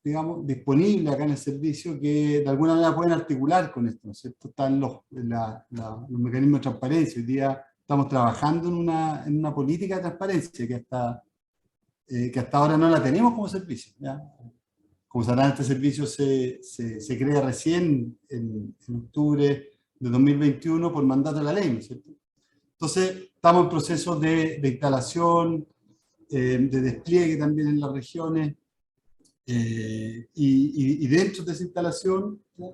digamos, disponibles acá en el servicio que de alguna manera pueden articular con esto, ¿no es cierto? Están los mecanismos de transparencia. Hoy día estamos trabajando en una política de transparencia que hasta ahora no la tenemos como servicio, ¿ya? Como sabrán, este servicio se crea recién en octubre de 2021 por mandato de la ley, ¿no es cierto? Entonces, estamos en proceso de instalación, de despliegue también en las regiones, y dentro de esa instalación, ¿ya?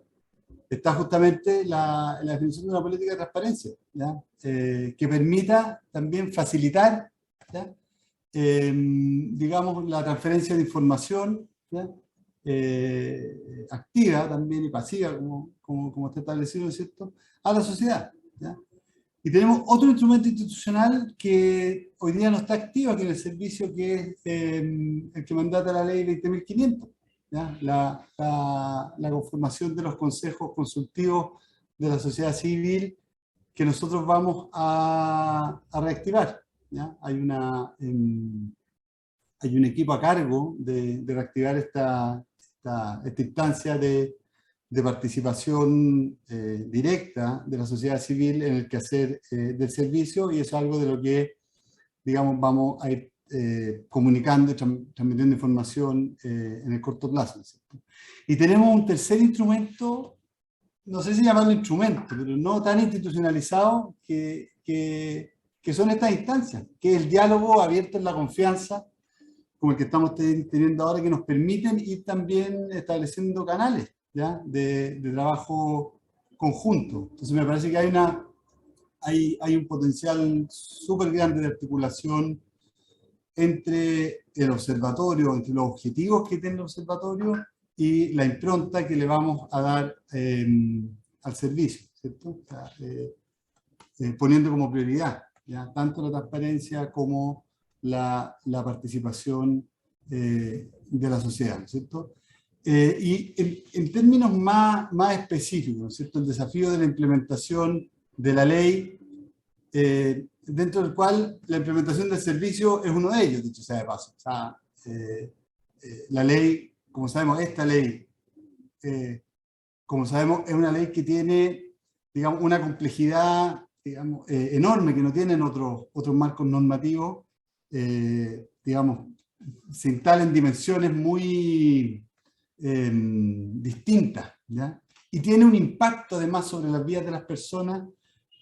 Está justamente la definición de una política de transparencia, ¿ya? Que permita también facilitar, ¿ya? Digamos, la transferencia de información, ¿ya? Activa también y pasiva, como está establecido, ¿no es cierto?, a la sociedad, ¿ya? Y tenemos otro instrumento institucional que hoy día no está activo aquí en el servicio, que es el que mandata la ley 20.500, ¿ya? La conformación de los consejos consultivos de la sociedad civil, que nosotros vamos a reactivar, ¿ya? Hay un equipo a cargo de reactivar esta instancia de participación directa de la sociedad civil en el quehacer del servicio, y eso es algo de lo que, digamos, vamos a ir comunicando y transmitiendo información en el corto plazo, ¿cierto? Y tenemos un tercer instrumento, no sé si llamarlo instrumento, pero no tan institucionalizado, que son estas instancias, que es el diálogo abierto en la confianza, como el que estamos teniendo ahora, que nos permiten ir también estableciendo canales, ¿ya? De trabajo conjunto. Entonces me parece que hay un potencial súper grande de articulación entre el observatorio, entre los objetivos que tiene el observatorio y la impronta que le vamos a dar al servicio, ¿cierto? O sea, poniendo como prioridad, ¿ya? Tanto la transparencia como la participación de la sociedad, ¿no es cierto? Y en términos más específicos, ¿no es cierto?, el desafío de la implementación de la ley, dentro del cual la implementación del servicio es uno de ellos, dicho sea de paso. O sea, la ley, como sabemos, esta ley, como sabemos, es una ley que tiene, digamos, una complejidad, digamos, enorme, que no tienen otros marcos normativos, digamos, se instalan dimensiones muy distintas, ¿ya? Y tiene un impacto además sobre las vidas de las personas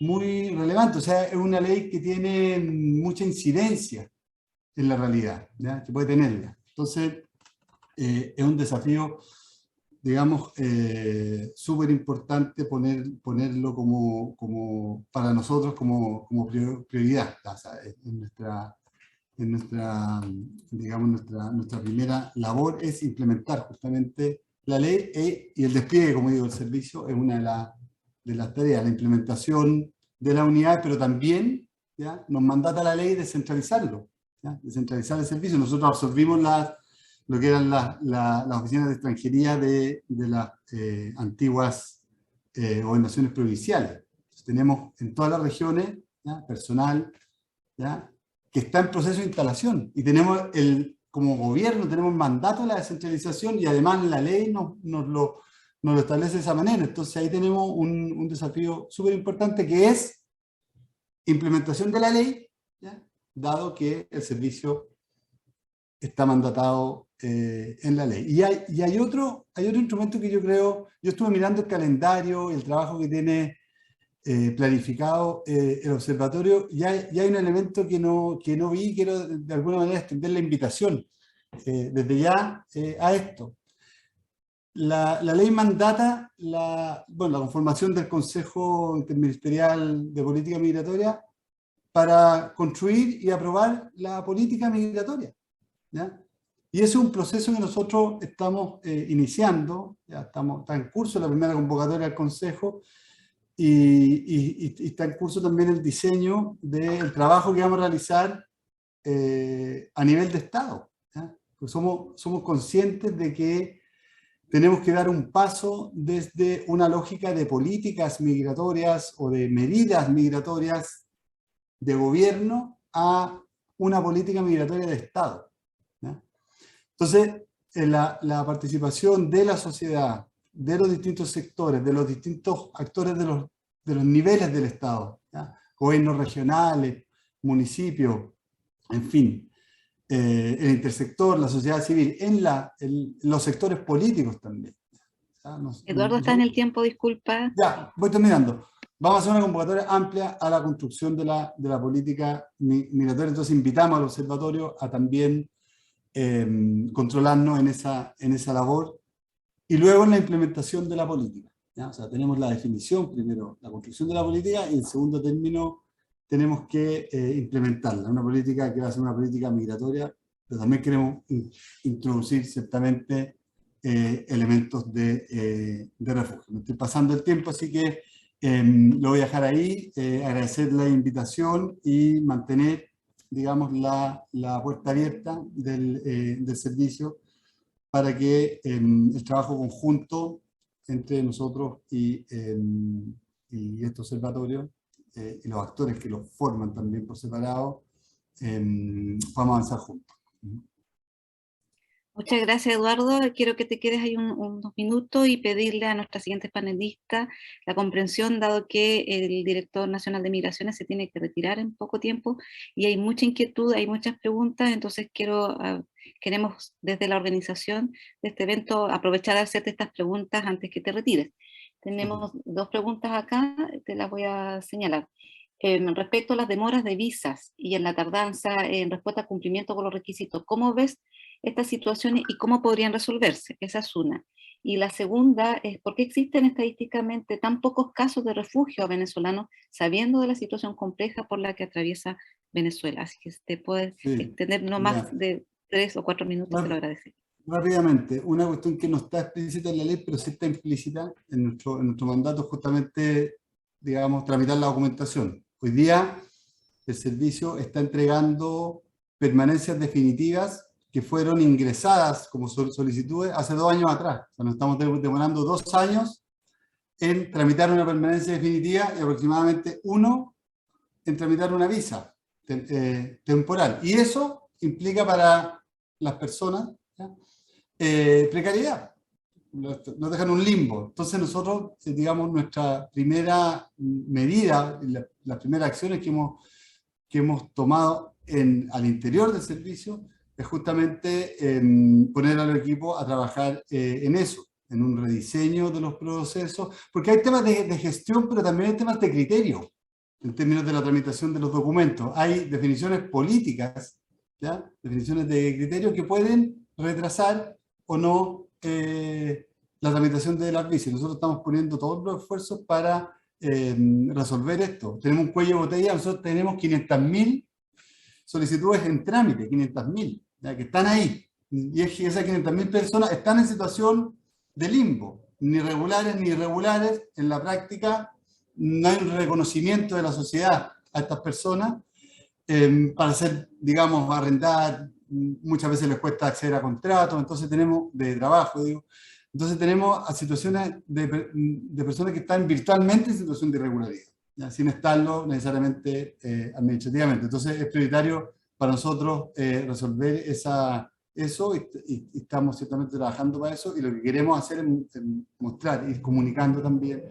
muy relevante. O sea, es una ley que tiene mucha incidencia en la realidad, ¿ya? Que puede tenerla. Entonces, es un desafío, digamos, súper importante ponerlo como para nosotros como prioridad, ¿sabes? Digamos, nuestra primera labor es implementar justamente la ley, y el despliegue, como digo, el servicio es una de las tareas, la implementación de la unidad, pero también, ¿ya?, nos mandata la ley descentralizarlo, ¿ya? Descentralizar el servicio. Nosotros absorbimos lo que eran las oficinas de extranjería de las antiguas gobernaciones provinciales. Entonces, tenemos en todas las regiones, ¿ya?, personal, ¿ya?, que está en proceso de instalación, y tenemos como gobierno tenemos mandato de la descentralización, y además la ley nos lo establece de esa manera. Entonces ahí tenemos un desafío súper importante, que es implementación de la ley, ¿ya?, dado que el servicio está mandatado en la ley. Y hay otro instrumento que yo creo, yo estuve mirando el calendario y el trabajo que tiene planificado el observatorio, y hay un elemento que no vi, quiero de alguna manera extender la invitación desde ya a esto. la ley mandata la conformación del Consejo Interministerial de Política Migratoria para construir y aprobar la política migratoria, ¿ya? Y ese es un proceso que nosotros estamos iniciando, ya está en curso la primera convocatoria del Consejo, y está en curso también el diseño del trabajo que vamos a realizar a nivel de Estado, ¿ya? Pues somos conscientes de que tenemos que dar un paso desde una lógica de políticas migratorias o de medidas migratorias de gobierno a una política migratoria de Estado, ¿ya? Entonces, la participación de la sociedad, de los distintos sectores, de los distintos actores de los niveles del Estado, ¿ya? Gobiernos regionales, municipios, en fin, el intersector, la sociedad civil, en los sectores políticos también. Eduardo, está en el tiempo, disculpa. Ya, voy terminando. Vamos a hacer una convocatoria amplia a la construcción de la política migratoria, entonces invitamos al observatorio a también controlarnos en esa labor, y luego en la implementación de la política, ¿ya? O sea, tenemos la definición, primero la construcción de la política, y en segundo término tenemos que implementarla, una política que va a ser una política migratoria, pero también queremos introducir ciertamente elementos de refugio. Me estoy pasando el tiempo, así que lo voy a dejar ahí, agradecer la invitación y mantener, digamos, la puerta abierta del servicio para que el trabajo conjunto entre nosotros y este observatorio y los actores que lo forman también por separado, podamos avanzar juntos. Muchas gracias, Eduardo. Quiero que te quedes ahí unos minutos y pedirle a nuestra siguiente panelista la comprensión, dado que el director nacional de Migraciones se tiene que retirar en poco tiempo y hay mucha inquietud, hay muchas preguntas, entonces queremos desde la organización de este evento aprovechar de hacerte estas preguntas antes que te retires. Tenemos dos preguntas acá, te las voy a señalar. Respecto a las demoras de visas y en la tardanza en respuesta al cumplimiento con los requisitos, ¿cómo ves estas situaciones y cómo podrían resolverse? Esa es una. Y la segunda es, ¿por qué existen estadísticamente tan pocos casos de refugio a venezolanos sabiendo de la situación compleja por la que atraviesa Venezuela? Así que te puedes extender no más de 3 o 4 minutos, te lo agradezco. Rápidamente, una cuestión que no está explícita en la ley, pero sí está implícita en nuestro mandato, justamente, digamos, tramitar la documentación. Hoy día el servicio está entregando permanencias definitivas que fueron ingresadas como solicitudes hace 2 años atrás. O sea, nos estamos demorando 2 años en tramitar una permanencia definitiva y aproximadamente 1 en tramitar una visa temporal. Y eso implica para las personas precariedad. Nos dejan un limbo. Entonces nosotros, digamos, nuestra primera medida, las primeras acciones que hemos tomado al interior del servicio, es justamente poner al equipo a trabajar en eso, en un rediseño de los procesos, porque hay temas de gestión, pero también hay temas de criterio, en términos de la tramitación de los documentos. Hay definiciones políticas, ¿ya? Definiciones de criterio que pueden retrasar o no la tramitación de las visas. Nosotros estamos poniendo todos los esfuerzos para resolver esto. Tenemos un cuello de botella, nosotros tenemos 500.000 solicitudes en trámite, 500.000, que están ahí. Y es que esas 500.000 personas están en situación de limbo, ni regulares ni irregulares. En la práctica no hay un reconocimiento de la sociedad a estas personas para ser, digamos, arrendar. Muchas veces les cuesta acceder a contratos, entonces tenemos de trabajo, digo. Entonces tenemos a situaciones de personas que están virtualmente en situación de irregularidad, ¿ya? Sin estarlo necesariamente administrativamente. Entonces es prioritario para nosotros resolver eso y estamos ciertamente trabajando para eso, y lo que queremos hacer es mostrar, ir comunicando también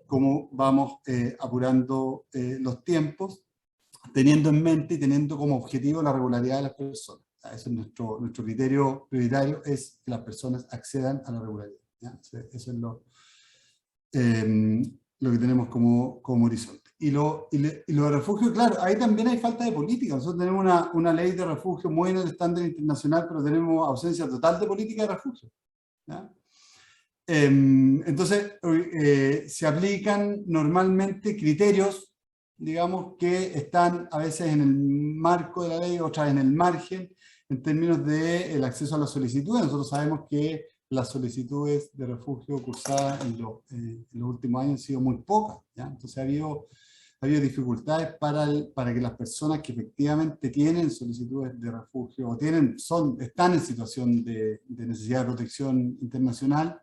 cómo vamos apurando los tiempos, teniendo en mente y teniendo como objetivo la regularidad de las personas. Eso es nuestro criterio prioritario, es que las personas accedan a la regularidad, ¿ya? Eso es lo que tenemos como horizonte. Y lo de refugio, claro, ahí también hay falta de política. Nosotros tenemos una ley de refugio muy en el estándar internacional, pero tenemos ausencia total de política de refugio, ¿ya? Entonces, se aplican normalmente criterios, digamos, que están a veces en el marco de la ley, otras en el margen, en términos del acceso a las solicitudes. Nosotros sabemos que las solicitudes de refugio cursadas en los últimos años han sido muy pocas, ¿ya? Entonces ha habido dificultades para que las personas que efectivamente tienen solicitudes de refugio o están en situación de necesidad de protección internacional,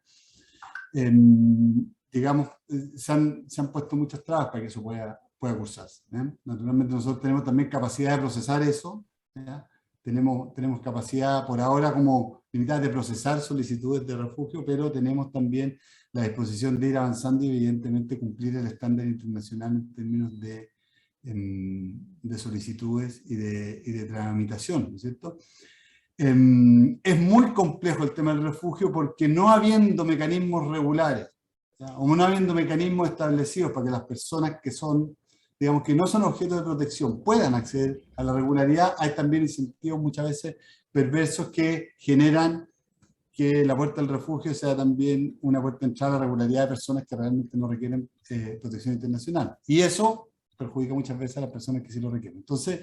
digamos, se han puesto muchas trabas para que eso pueda cursarse, ¿eh? Naturalmente nosotros tenemos también capacidad de procesar eso, ¿ya? Tenemos capacidad por ahora como limitada de procesar solicitudes de refugio, pero tenemos también la disposición de ir avanzando y evidentemente cumplir el estándar internacional en términos de solicitudes y de tramitación, ¿no es cierto? Es muy complejo el tema del refugio porque no habiendo mecanismos regulares, ¿ya? O no habiendo mecanismos establecidos para que las personas que son, digamos, que no son objetos de protección puedan acceder a la regularidad, hay también incentivos muchas veces perversos que generan que la puerta del refugio sea también una puerta de entrada a la regularidad de personas que realmente no requieren protección internacional. Y eso perjudica muchas veces a las personas que sí lo requieren. Entonces,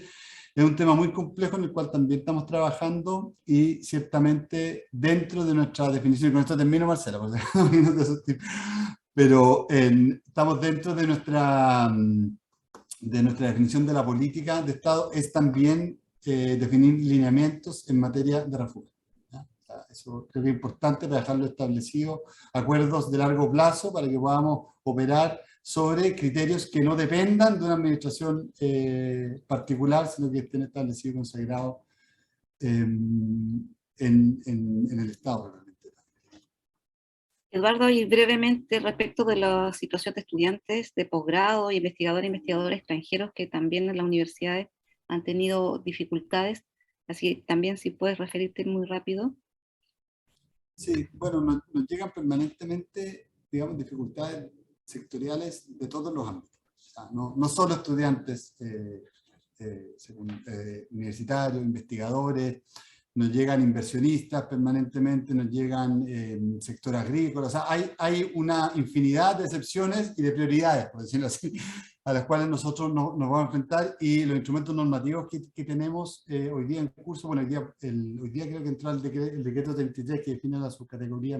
es un tema muy complejo en el cual también estamos trabajando y ciertamente dentro de nuestra definición, y con esto termino, Marcela, pero estamos dentro de nuestra definición de la política de Estado, es también definir lineamientos en materia de refugio. Eso creo que es importante para dejarlo establecido, acuerdos de largo plazo para que podamos operar sobre criterios que no dependan de una administración particular, sino que estén establecidos y consagrados en el Estado realmente. Eduardo, y brevemente respecto de la situación de estudiantes de posgrado, investigadores e investigadores extranjeros que también en las universidades han tenido dificultades, así también si puedes referirte muy rápido. Sí, bueno, nos llegan permanentemente, digamos, dificultades sectoriales de todos los ámbitos. O sea, no solo estudiantes universitarios, investigadores, nos llegan inversionistas permanentemente, nos llegan sector agrícola, o sea, hay una infinidad de excepciones y de prioridades, por decirlo así, a las cuales nosotros nos vamos a enfrentar, y los instrumentos normativos que tenemos hoy día en curso, bueno, hoy día creo que entró el decreto 33 que define la subcategoría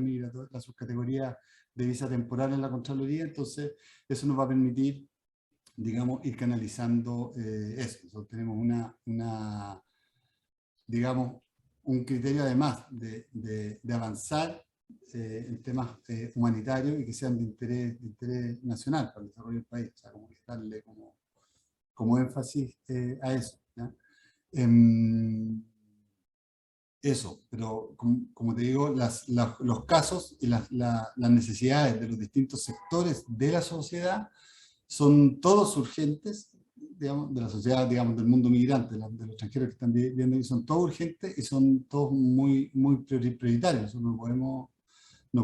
de visa temporal en la Contraloría, entonces eso nos va a permitir, digamos, ir canalizando eso. Nosotros tenemos digamos, un criterio además de avanzar en temas humanitarios y que sean de interés nacional para el desarrollo del país, o sea, como que darle como énfasis a eso, ¿ya? Eso, pero como te digo, los casos y las necesidades de los distintos sectores de la sociedad son todos urgentes, digamos, de la sociedad, digamos, del mundo migrante, de los extranjeros que están viviendo aquí, son todos urgentes y son todos muy prioritarios. No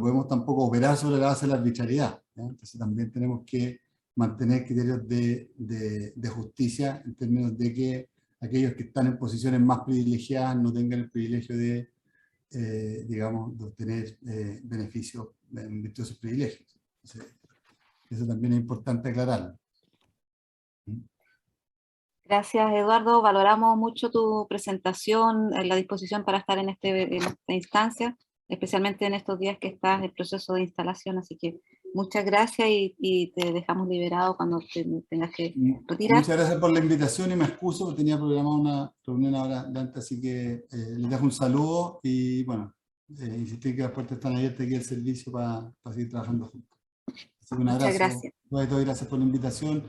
podemos tampoco operar sobre la base de la arbitrariedad, ¿ya? Entonces también tenemos que mantener criterios de justicia en términos de que aquellos que están en posiciones más privilegiadas no tengan el privilegio de, digamos, de obtener beneficios en virtud de sus privilegios. Entonces, eso también es importante aclararlo. Gracias, Eduardo. Valoramos mucho tu presentación, la disposición para estar en esta instancia, especialmente en estos días que estás en proceso de instalación. Así que muchas gracias y te dejamos liberado cuando tengas que retirar. Muchas gracias por la invitación y me excuso porque tenía programada una reunión ahora delante, así que les dejo un saludo y bueno, insistir que las puertas están abiertas aquí al servicio para seguir trabajando juntos. Así que un abrazo. Muchas gracias. Gracias por la invitación.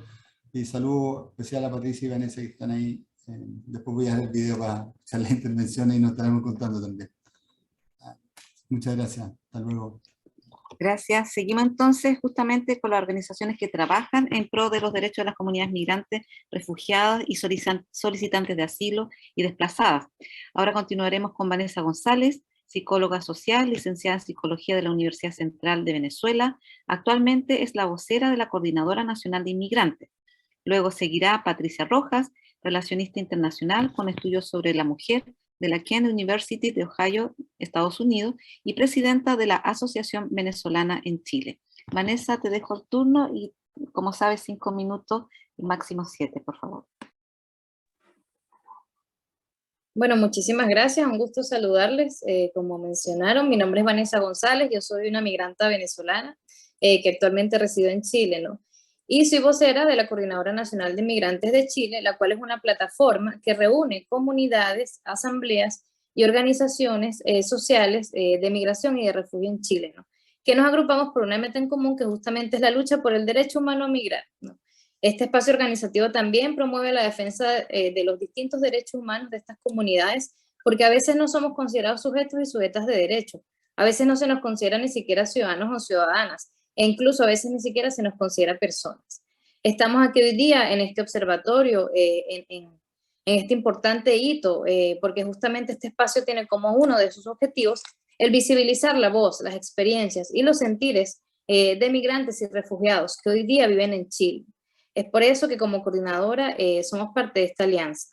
Y saludo especial a Patricia y Vanessa que están ahí. Después voy a hacer el video para hacer las intervenciones y nos estaremos contando también. Muchas gracias. Hasta luego. Gracias. Seguimos entonces justamente con las organizaciones que trabajan en pro de los derechos de las comunidades migrantes, refugiadas y solicitantes de asilo y desplazadas. Ahora continuaremos con Vanessa González, psicóloga social, licenciada en Psicología de la Universidad Central de Venezuela. Actualmente es la vocera de la Coordinadora Nacional de Inmigrantes. Luego seguirá Patricia Rojas, relacionista internacional con estudios sobre la mujer, de la Kean University de Ohio, Estados Unidos, y presidenta de la Asociación Venezolana en Chile. Vanessa, te dejo el turno y, como sabes, 5 minutos y máximo 7, por favor. Bueno, muchísimas gracias, un gusto saludarles. Como mencionaron, mi nombre es Vanessa González, yo soy una migranta venezolana que actualmente reside en Chile, ¿no? Y soy vocera de la Coordinadora Nacional de Migrantes de Chile, la cual es una plataforma que reúne comunidades, asambleas y organizaciones sociales de migración y de refugio en Chile, ¿no? Que nos agrupamos por una meta en común que justamente es la lucha por el derecho humano a migrar, ¿no? Este espacio organizativo también promueve la defensa de los distintos derechos humanos de estas comunidades, porque a veces no somos considerados sujetos y sujetas de derecho. A veces no se nos considera ni siquiera ciudadanos o ciudadanas, e incluso a veces ni siquiera se nos considera personas. Estamos aquí hoy día en este observatorio, en este importante hito, porque justamente este espacio tiene como uno de sus objetivos el visibilizar la voz, las experiencias y los sentires de migrantes y refugiados que hoy día viven en Chile. Es por eso que como coordinadora somos parte de esta alianza.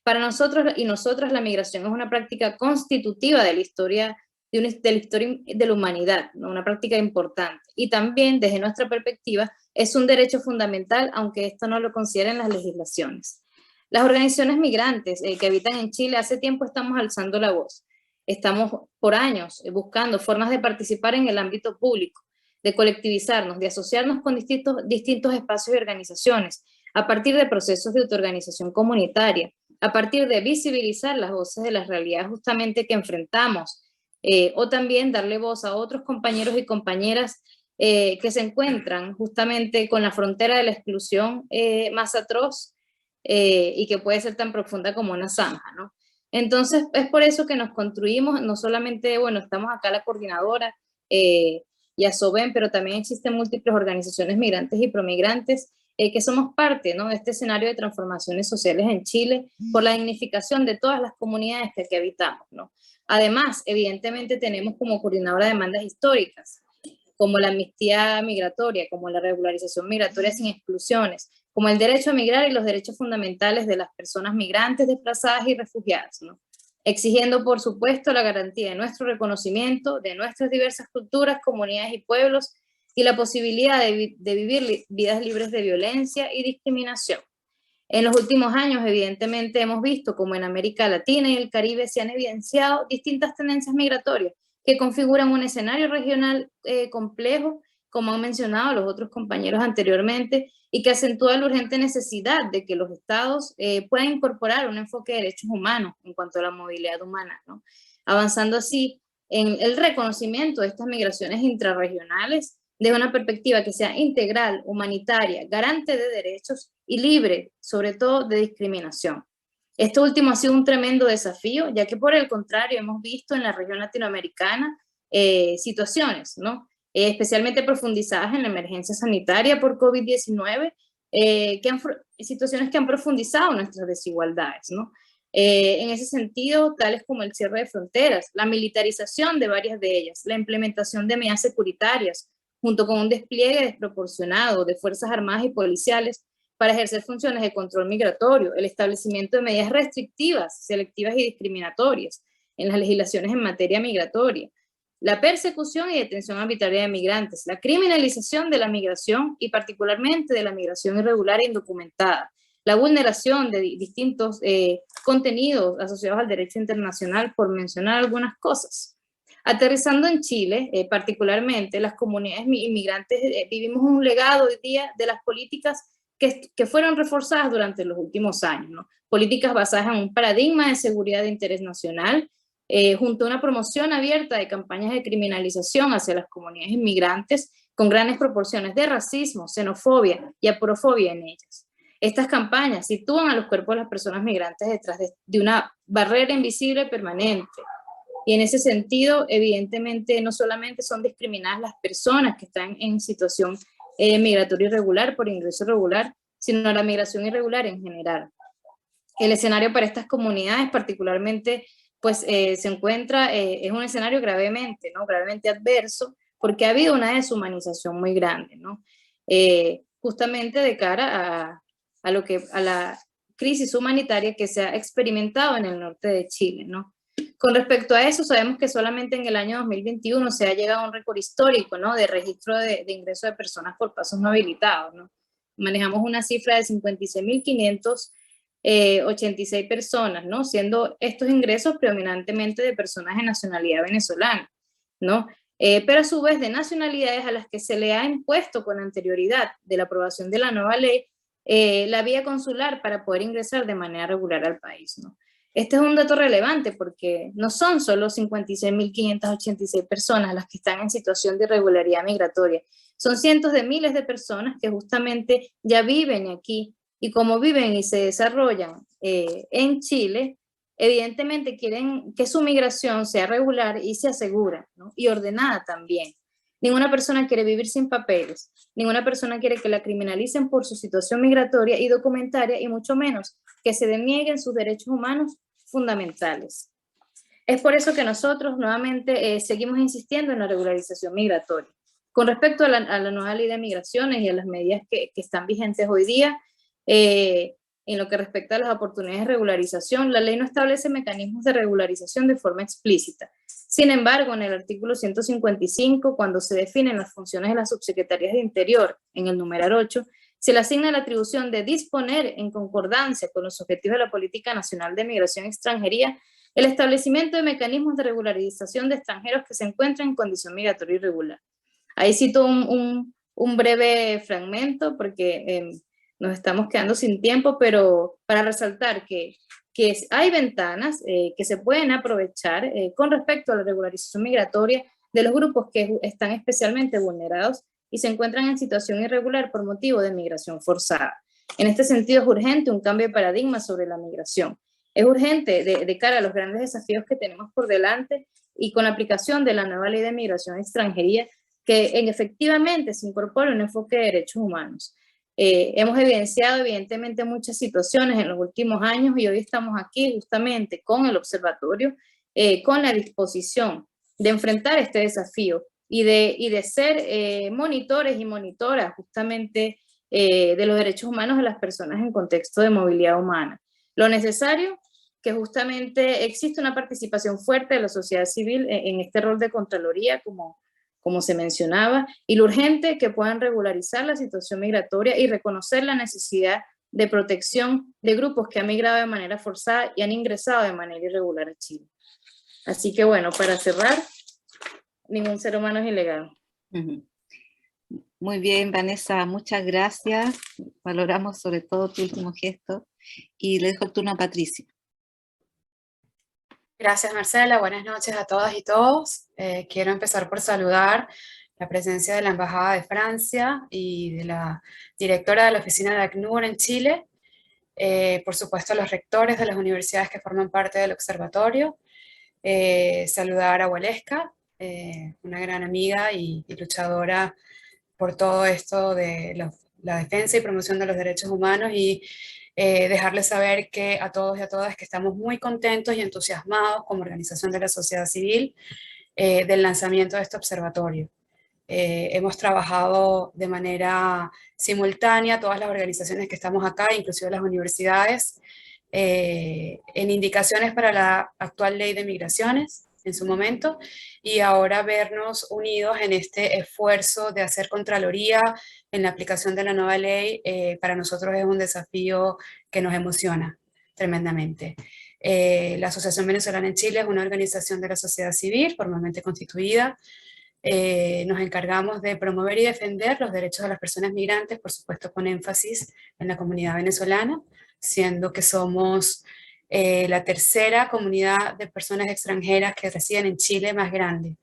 Para nosotros y nosotras la migración es una práctica constitutiva de la historia de la humanidad, ¿no? Una práctica importante. Y también desde nuestra perspectiva es un derecho fundamental, aunque esto no lo consideren las legislaciones. Las organizaciones migrantes que habitan en Chile hace tiempo estamos alzando la voz. Estamos por años buscando formas de participar en el ámbito público, de colectivizarnos, de asociarnos con distintos espacios y organizaciones, a partir de procesos de autoorganización comunitaria, a partir de visibilizar las voces de las realidades justamente que enfrentamos, o también darle voz a otros compañeros y compañeras que se encuentran justamente con la frontera de la exclusión más atroz y que puede ser tan profunda como una zanja, ¿no? Entonces, es por eso que nos construimos, no solamente, bueno, estamos acá la coordinadora, y ASOBEM, pero también existen múltiples organizaciones migrantes y promigrantes que somos parte, ¿no?, de este escenario de transformaciones sociales en Chile por la dignificación de todas las comunidades que aquí habitamos, ¿no? Además, evidentemente tenemos como coordinadora demandas históricas, como la amnistía migratoria, como la regularización migratoria sin exclusiones, como el derecho a migrar y los derechos fundamentales de las personas migrantes, desplazadas y refugiadas, ¿no? Exigiendo, por supuesto, la garantía de nuestro reconocimiento, de nuestras diversas culturas, comunidades y pueblos, y la posibilidad de vivir vidas libres de violencia y discriminación. En los últimos años, evidentemente, hemos visto cómo en América Latina y el Caribe se han evidenciado distintas tendencias migratorias que configuran un escenario regional complejo, como han mencionado los otros compañeros anteriormente, y que acentúa la urgente necesidad de que los estados puedan incorporar un enfoque de derechos humanos en cuanto a la movilidad humana, ¿no? Avanzando así en el reconocimiento de estas migraciones intrarregionales desde una perspectiva que sea integral, humanitaria, garante de derechos y libre, sobre todo, de discriminación. Esto último ha sido un tremendo desafío, ya que por el contrario hemos visto en la región latinoamericana situaciones, ¿no?, especialmente profundizadas en la emergencia sanitaria por COVID-19, situaciones que han profundizado nuestras desigualdades, ¿no? En ese sentido, tales como el cierre de fronteras, la militarización de varias de ellas, la implementación de medidas securitarias, junto con un despliegue desproporcionado de fuerzas armadas y policiales para ejercer funciones de control migratorio, el establecimiento de medidas restrictivas, selectivas y discriminatorias en las legislaciones en materia migratoria, la persecución y detención arbitraria de migrantes, la criminalización de la migración y particularmente de la migración irregular e indocumentada, la vulneración de distintos contenidos asociados al derecho internacional, por mencionar algunas cosas. Aterrizando en Chile, particularmente las comunidades inmigrantes, vivimos un legado hoy día de las políticas que fueron reforzadas durante los últimos años, ¿no? Políticas basadas en un paradigma de seguridad de interés nacional, junto a una promoción abierta de campañas de criminalización hacia las comunidades inmigrantes con grandes proporciones de racismo, xenofobia y aporofobia en ellas. Estas campañas sitúan a los cuerpos de las personas migrantes detrás de una barrera invisible permanente. Y en ese sentido, evidentemente, no solamente son discriminadas las personas que están en situación migratoria irregular por ingreso irregular, sino la migración irregular en general. El escenario para estas comunidades particularmente pues se encuentra, es un escenario gravemente adverso, porque ha habido una deshumanización muy grande, ¿no? Justamente de cara a la crisis humanitaria que se ha experimentado en el norte de Chile, ¿no? Con respecto a eso, sabemos que solamente en el año 2021 se ha llegado a un récord histórico, ¿no?, de registro de ingreso de personas por pasos no habilitados, ¿no? Manejamos una cifra de 56.586 personas, ¿no?, siendo estos ingresos predominantemente de personas de nacionalidad venezolana, ¿no? Pero a su vez de nacionalidades a las que se le ha impuesto con anterioridad de la aprobación de la nueva ley la vía consular para poder ingresar de manera regular al país, ¿no? Este es un dato relevante porque no son solo 56.586 personas las que están en situación de irregularidad migratoria, son cientos de miles de personas que justamente ya viven aquí y como viven y se desarrollan en Chile, evidentemente quieren que su migración sea regular y se asegura, ¿no?, y ordenada también. Ninguna persona quiere vivir sin papeles, ninguna persona quiere que la criminalicen por su situación migratoria y documentaria, y mucho menos que se denieguen sus derechos humanos fundamentales. Es por eso que nosotros nuevamente seguimos insistiendo en la regularización migratoria. Con respecto a la nueva ley de migraciones y a las medidas que están vigentes hoy día, en lo que respecta a las oportunidades de regularización, la ley no establece mecanismos de regularización de forma explícita. Sin embargo, en el artículo 155, cuando se definen las funciones de las subsecretarías de Interior, en el numeral 8, se le asigna la atribución de disponer, en concordancia con los objetivos de la Política Nacional de Migración y Extranjería, el establecimiento de mecanismos de regularización de extranjeros que se encuentran en condición migratoria irregular. Ahí cito un breve fragmento porque nos estamos quedando sin tiempo, pero para resaltar que hay ventanas que se pueden aprovechar con respecto a la regularización migratoria de los grupos que están especialmente vulnerados y se encuentran en situación irregular por motivo de migración forzada. En este sentido es urgente un cambio de paradigma sobre la migración. Es urgente de cara a los grandes desafíos que tenemos por delante y con la aplicación de la nueva ley de migración y extranjería que efectivamente se incorpore un enfoque de derechos humanos. Hemos evidenciado evidentemente muchas situaciones en los últimos años y hoy estamos aquí justamente con el observatorio, con la disposición de enfrentar este desafío y de ser monitores y monitoras justamente de los derechos humanos de las personas en contexto de movilidad humana. Lo necesario, que justamente existe una participación fuerte de la sociedad civil en este rol de Contraloría, como se mencionaba, y lo urgente que puedan regularizar la situación migratoria y reconocer la necesidad de protección de grupos que han migrado de manera forzada y han ingresado de manera irregular a Chile. Así que bueno, para cerrar, ningún ser humano es ilegal. Muy bien, Vanessa, muchas gracias. Valoramos sobre todo tu último gesto y le dejo el turno a Patricia. Gracias, Marcela. Buenas noches a todas y todos. Quiero empezar por saludar la presencia de la Embajada de Francia y de la directora de la oficina de ACNUR en Chile, por supuesto a los rectores de las universidades que forman parte del observatorio, saludar a Waleska, una gran amiga y luchadora por todo esto de la defensa y promoción de los derechos humanos, y dejarles saber que a todos y a todas que estamos muy contentos y entusiasmados como organización de la sociedad civil del lanzamiento de este observatorio. Hemos trabajado de manera simultánea todas las organizaciones que estamos acá, inclusive las universidades, en indicaciones para la actual ley de migraciones en su momento, y ahora vernos unidos en este esfuerzo de hacer Contraloría en la aplicación de la nueva ley, para nosotros es un desafío que nos emociona tremendamente. La Asociación Venezolana en Chile es una organización de la sociedad civil formalmente constituida. Nos encargamos de promover y defender los derechos de las personas migrantes, por supuesto con énfasis en la comunidad venezolana, siendo que somos la tercera comunidad de personas extranjeras que residen en Chile más grande.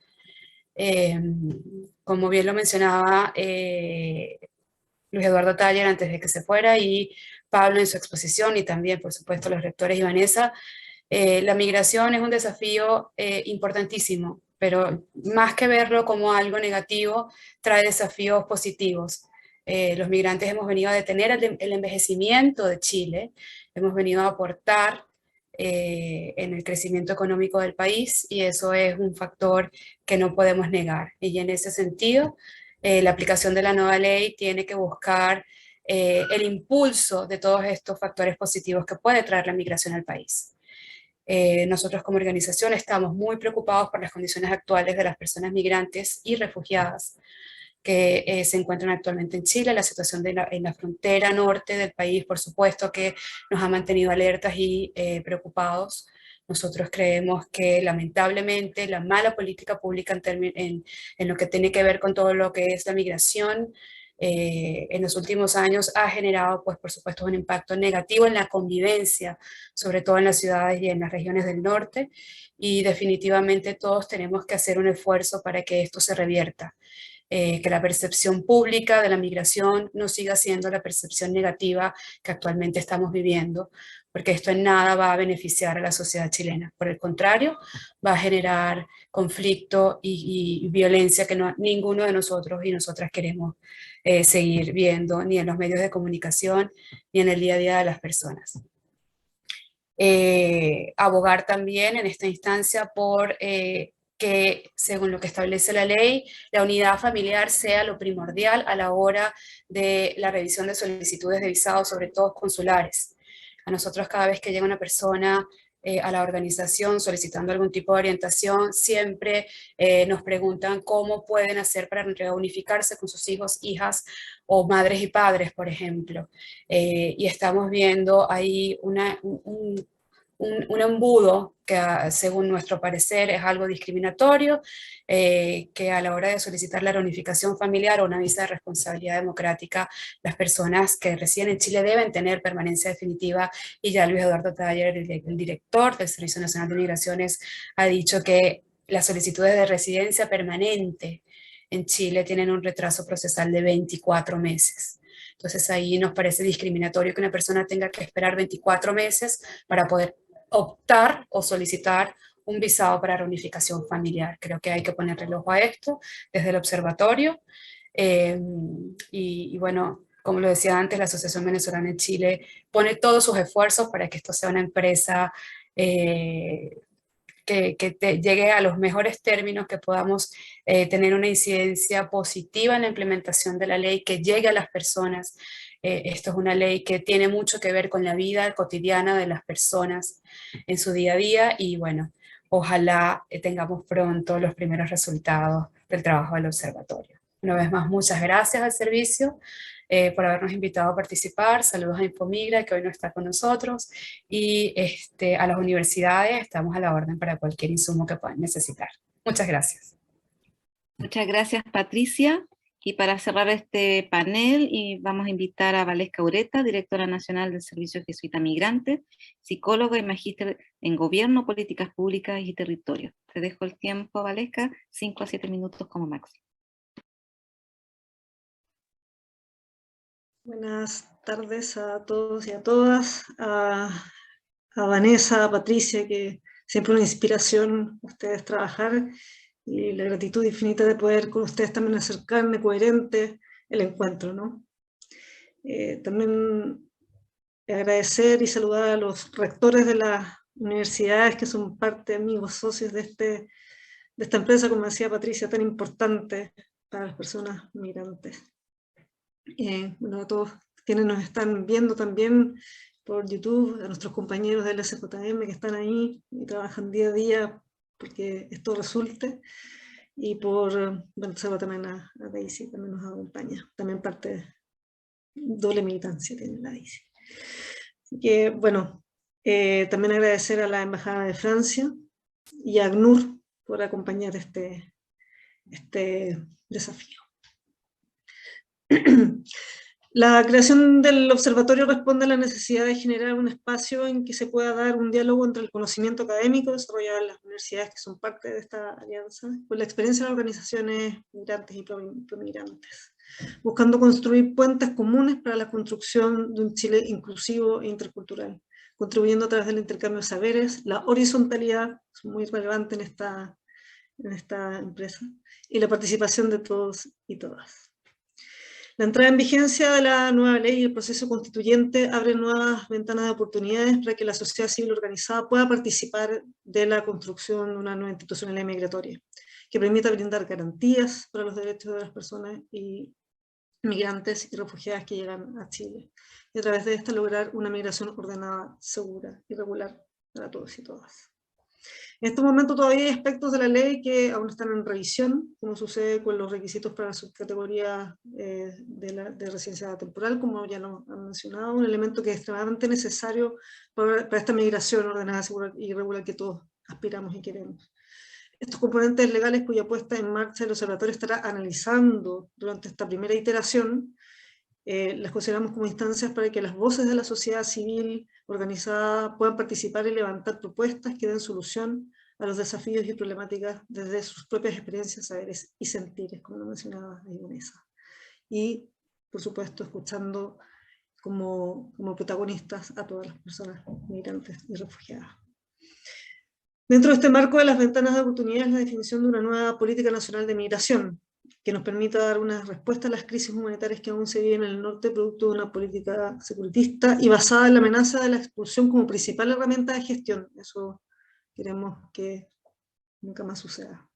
Como bien lo mencionaba Luis Eduardo Taller antes de que se fuera, y Pablo en su exposición, y también por supuesto los rectores y Vanessa, la migración es un desafío importantísimo, pero más que verlo como algo negativo, trae desafíos positivos. Los migrantes hemos venido a detener el envejecimiento de Chile, hemos venido a aportar en el crecimiento económico del país, y eso es un factor que no podemos negar. Y en ese sentido, la aplicación de la nueva ley tiene que buscar el impulso de todos estos factores positivos que puede traer la migración al país. Nosotros como organización estamos muy preocupados por las condiciones actuales de las personas migrantes y refugiadas que se encuentran actualmente en Chile. La situación en la frontera norte del país, por supuesto, que nos ha mantenido alertas y preocupados. Nosotros creemos que lamentablemente la mala política pública en lo que tiene que ver con todo lo que es la migración en los últimos años ha generado, pues por supuesto, un impacto negativo en la convivencia, sobre todo en las ciudades y en las regiones del norte, y definitivamente todos tenemos que hacer un esfuerzo para que esto se revierta. Que la percepción pública de la migración no siga siendo la percepción negativa que actualmente estamos viviendo, porque esto en nada va a beneficiar a la sociedad chilena. Por el contrario, va a generar conflicto y violencia que ninguno de nosotros y nosotras queremos seguir viendo, ni en los medios de comunicación, ni en el día a día de las personas. Abogar también en esta instancia por que, según lo que establece la ley, la unidad familiar sea lo primordial a la hora de la revisión de solicitudes de visado, sobre todo consulares. A nosotros cada vez que llega una persona a la organización solicitando algún tipo de orientación, siempre nos preguntan cómo pueden hacer para reunificarse con sus hijos, hijas o madres y padres, por ejemplo. Y estamos viendo ahí un embudo que según nuestro parecer es algo discriminatorio, que a la hora de solicitar la reunificación familiar o una visa de responsabilidad democrática, las personas que residen en Chile deben tener permanencia definitiva, y ya Luis Eduardo Taller, el director del Servicio Nacional de Migraciones, ha dicho que las solicitudes de residencia permanente en Chile tienen un retraso procesal de 24 meses. Entonces ahí nos parece discriminatorio que una persona tenga que esperar 24 meses para poder optar o solicitar un visado para reunificación familiar. Creo que hay que ponerle el ojo a esto desde el observatorio. Y bueno, como lo decía antes, la Asociación Venezolana en Chile pone todos sus esfuerzos para que esto sea una empresa que llegue a los mejores términos, que podamos tener una incidencia positiva en la implementación de la ley, que llegue a las personas. Esto es una ley que tiene mucho que ver con la vida cotidiana de las personas en su día a día, y bueno, ojalá tengamos pronto los primeros resultados del trabajo del observatorio. Una vez más, muchas gracias al servicio por habernos invitado a participar. Saludos a Infomigra, que hoy no está con nosotros, y a las universidades estamos a la orden para cualquier insumo que puedan necesitar. Muchas gracias. Muchas gracias, Patricia. Y para cerrar este panel, vamos a invitar a Valesca Ureta, directora nacional del Servicio Jesuita Migrante, psicóloga y magíster en Gobierno, Políticas Públicas y Territorio. Te dejo el tiempo, Valesca, 5 a 7 minutos como máximo. Buenas tardes a todos y a todas, a Vanessa, a Patricia, que siempre una inspiración ustedes trabajar, y la gratitud infinita de poder con ustedes también hacer carne coherente el encuentro, ¿no? También agradecer y saludar a los rectores de las universidades que son parte, amigos, socios de esta empresa, como decía Patricia, tan importante para las personas migrantes. Bueno, a todos quienes nos están viendo también por YouTube, a nuestros compañeros del SJM que están ahí y trabajan día a día porque esto resulte, y bueno, saludo también a Daisy, también nos acompaña, también parte de doble militancia tiene la Daisy. Así que bueno, también agradecer a la Embajada de Francia y a ACNUR por acompañar este desafío. La creación del observatorio responde a la necesidad de generar un espacio en que se pueda dar un diálogo entre el conocimiento académico desarrollado en las universidades que son parte de esta alianza, con la experiencia de las organizaciones migrantes y promigrantes, buscando construir puentes comunes para la construcción de un Chile inclusivo e intercultural, contribuyendo a través del intercambio de saberes, la horizontalidad, es muy relevante en esta empresa, y la participación de todos y todas. La entrada en vigencia de la nueva ley y el proceso constituyente abre nuevas ventanas de oportunidades para que la sociedad civil organizada pueda participar de la construcción de una nueva institucionalidad migratoria, que permita brindar garantías para los derechos de las personas y migrantes y refugiadas que llegan a Chile, y a través de esta lograr una migración ordenada, segura y regular para todos y todas. En este momento todavía hay aspectos de la ley que aún están en revisión, como sucede con los requisitos para la subcategoría de residencia temporal, como ya lo han mencionado, un elemento que es extremadamente necesario para esta migración ordenada, segura y regular que todos aspiramos y queremos. Estos componentes legales cuya puesta en marcha el observatorio estará analizando durante esta primera iteración, las consideramos como instancias para que las voces de la sociedad civil organizada puedan participar y levantar propuestas que den solución a los desafíos y problemáticas desde sus propias experiencias, saberes y sentires, como lo mencionaba Vanessa. Y, por supuesto, escuchando como protagonistas a todas las personas migrantes y refugiadas. Dentro de este marco de las ventanas de oportunidades, la definición de una nueva política nacional de migración, que nos permita dar una respuesta a las crisis humanitarias que aún se viven en el norte, producto de una política securitista y basada en la amenaza de la expulsión como principal herramienta de gestión. Eso queremos que nunca más suceda.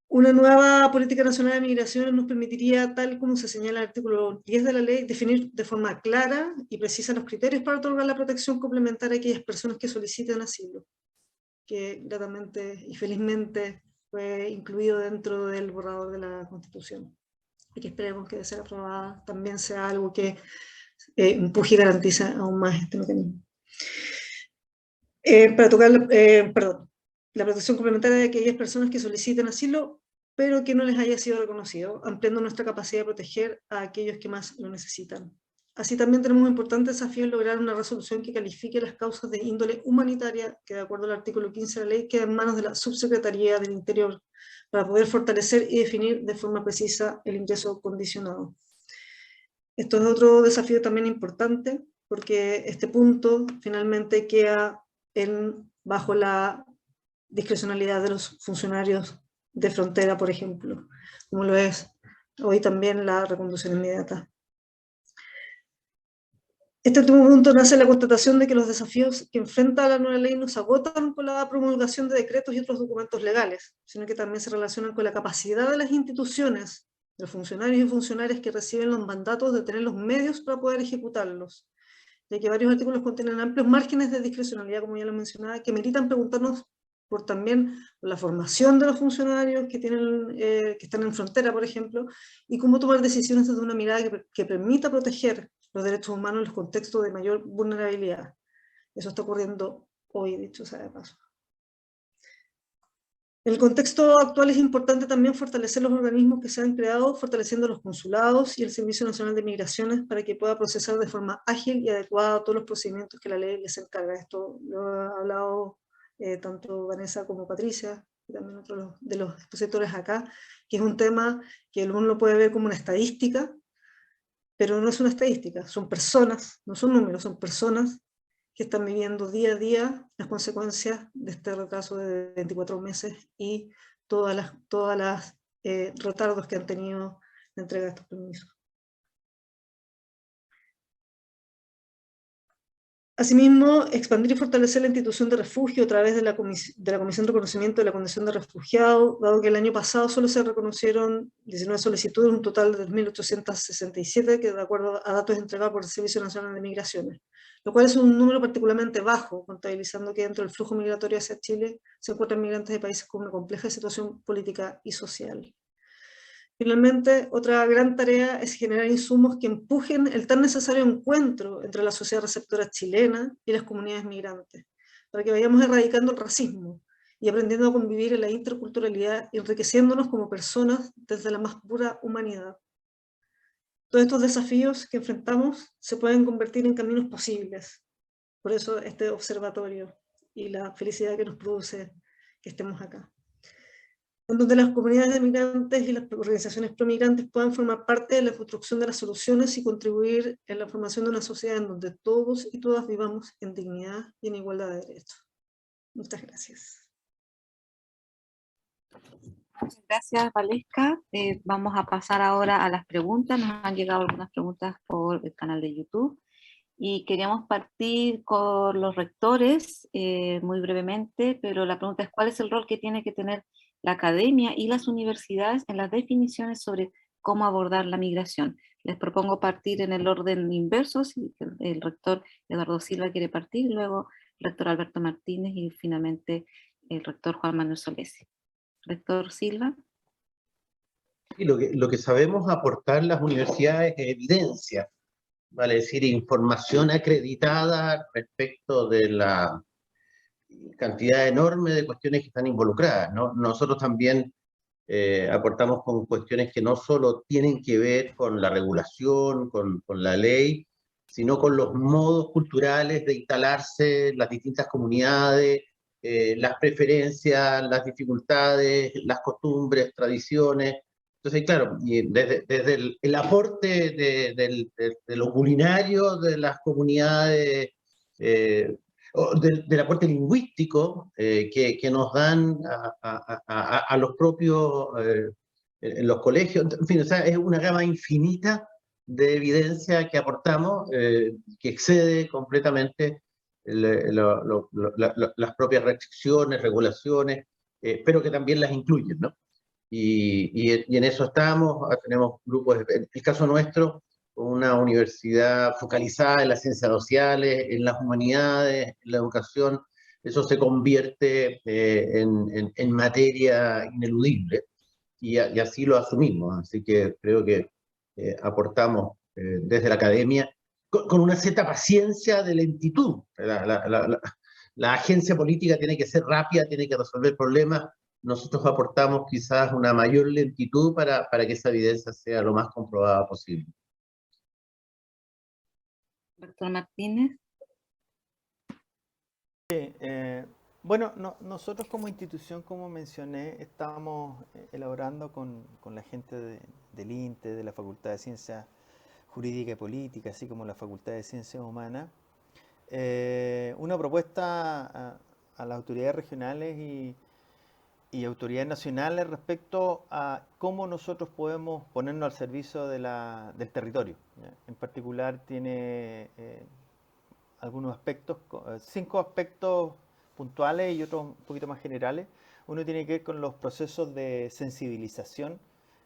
Una nueva política nacional de migración nos permitiría, tal como se señala en el artículo 10 de la ley, definir de forma clara y precisa los criterios para otorgar la protección complementaria a aquellas personas que soliciten asilo, que gratamente y felizmente fue incluido dentro del borrador de la Constitución, y que esperemos que de ser aprobada también sea algo que empuje y garantice aún más este mecanismo. Para tocar, la protección complementaria de aquellas personas que soliciten asilo, pero que no les haya sido reconocido, ampliando nuestra capacidad de proteger a aquellos que más lo necesitan. Así también tenemos un importante desafío en lograr una resolución que califique las causas de índole humanitaria, que de acuerdo al artículo 15 de la ley queda en manos de la Subsecretaría del Interior, para poder fortalecer y definir de forma precisa el ingreso condicionado. Esto es otro desafío también importante, porque este punto finalmente queda bajo la discrecionalidad de los funcionarios de frontera, por ejemplo, como lo es hoy también la reconducción inmediata. Este último punto nace de la constatación de que los desafíos que enfrenta la nueva ley no se agotan con la promulgación de decretos y otros documentos legales, sino que también se relacionan con la capacidad de las instituciones, de los funcionarios y funcionarias que reciben los mandatos de tener los medios para poder ejecutarlos, ya que varios artículos contienen amplios márgenes de discrecionalidad, como ya lo mencionaba, que meritan preguntarnos por también la formación de los funcionarios que están en frontera, por ejemplo, y cómo tomar decisiones desde una mirada que permita proteger los derechos humanos en los contextos de mayor vulnerabilidad. Eso está ocurriendo hoy, dicho sea de paso. En el contexto actual es importante también fortalecer los organismos que se han creado, fortaleciendo los consulados y el Servicio Nacional de Migraciones para que pueda procesar de forma ágil y adecuada todos los procedimientos que la ley les encarga. Esto lo ha hablado tanto Vanessa como Patricia, y también otros de los expositores acá, que es un tema que uno lo puede ver como una estadística, pero no es una estadística, son personas, no son números, son personas que están viviendo día a día las consecuencias de este retraso de 24 meses y todas las retardos que han tenido la entrega de estos permisos. Asimismo, expandir y fortalecer la institución de refugio a través de la Comisión de Reconocimiento de la Condición de Refugiado, dado que el año pasado solo se reconocieron 19 solicitudes, un total de 2.867, que de acuerdo a datos entregados por el Servicio Nacional de Migraciones, lo cual es un número particularmente bajo, contabilizando que dentro del flujo migratorio hacia Chile se encuentran migrantes de países con una compleja situación política y social. Finalmente, otra gran tarea es generar insumos que empujen el tan necesario encuentro entre la sociedad receptora chilena y las comunidades migrantes, para que vayamos erradicando el racismo y aprendiendo a convivir en la interculturalidad, enriqueciéndonos como personas desde la más pura humanidad. Todos estos desafíos que enfrentamos se pueden convertir en caminos posibles. Por eso este observatorio y la felicidad que nos produce que estemos acá, en donde las comunidades de migrantes y las organizaciones pro-migrantes puedan formar parte de la construcción de las soluciones y contribuir en la formación de una sociedad en donde todos y todas vivamos en dignidad y en igualdad de derechos. Muchas gracias. Muchas gracias, Valesca. Vamos a pasar ahora a las preguntas. Nos han llegado algunas preguntas por el canal de YouTube. Y queríamos partir con los rectores, muy brevemente, pero la pregunta es: ¿cuál es el rol que tiene que tener la academia y las universidades en las definiciones sobre cómo abordar la migración. Les propongo partir en el orden inverso, si el rector Eduardo Silva quiere partir, luego el rector Alberto Martínez y finalmente el rector Juan Manuel Solesi. Rector Silva. Y lo que sabemos aportar las universidades es evidencia, vale decir, información acreditada respecto de la cantidad enorme de cuestiones que están involucradas, ¿no? Nosotros también aportamos con cuestiones que no solo tienen que ver con la regulación, con la ley, sino con los modos culturales de instalarse las distintas comunidades, las preferencias, las dificultades, las costumbres, tradiciones. Entonces, claro, y desde el aporte de lo culinario de las comunidades, del aporte lingüístico que nos dan a los propios, en los colegios, en fin, o sea, es una gama infinita de evidencia que aportamos, que excede completamente las propias restricciones, regulaciones, pero que también las incluyen, ¿no? Y en eso estamos, tenemos grupos, en el caso nuestro, una universidad focalizada en las ciencias sociales, en las humanidades, en la educación. Eso se convierte en materia ineludible y así lo asumimos. Así que creo que aportamos desde la academia con una cierta paciencia de lentitud. La agencia política tiene que ser rápida, tiene que resolver problemas. Nosotros aportamos quizás una mayor lentitud para que esa evidencia sea lo más comprobada posible. Doctor Martínez. Bueno, nosotros como institución, como mencioné, estábamos elaborando con la gente del INTE, de la Facultad de Ciencias Jurídicas y Políticas, así como la Facultad de Ciencias Humanas, una propuesta a las autoridades regionales y autoridades nacionales respecto a cómo nosotros podemos ponernos al servicio del territorio, ¿ya? En particular tiene algunos aspectos, 5 aspectos puntuales y otros un poquito más generales. Uno tiene que ver con los procesos de sensibilización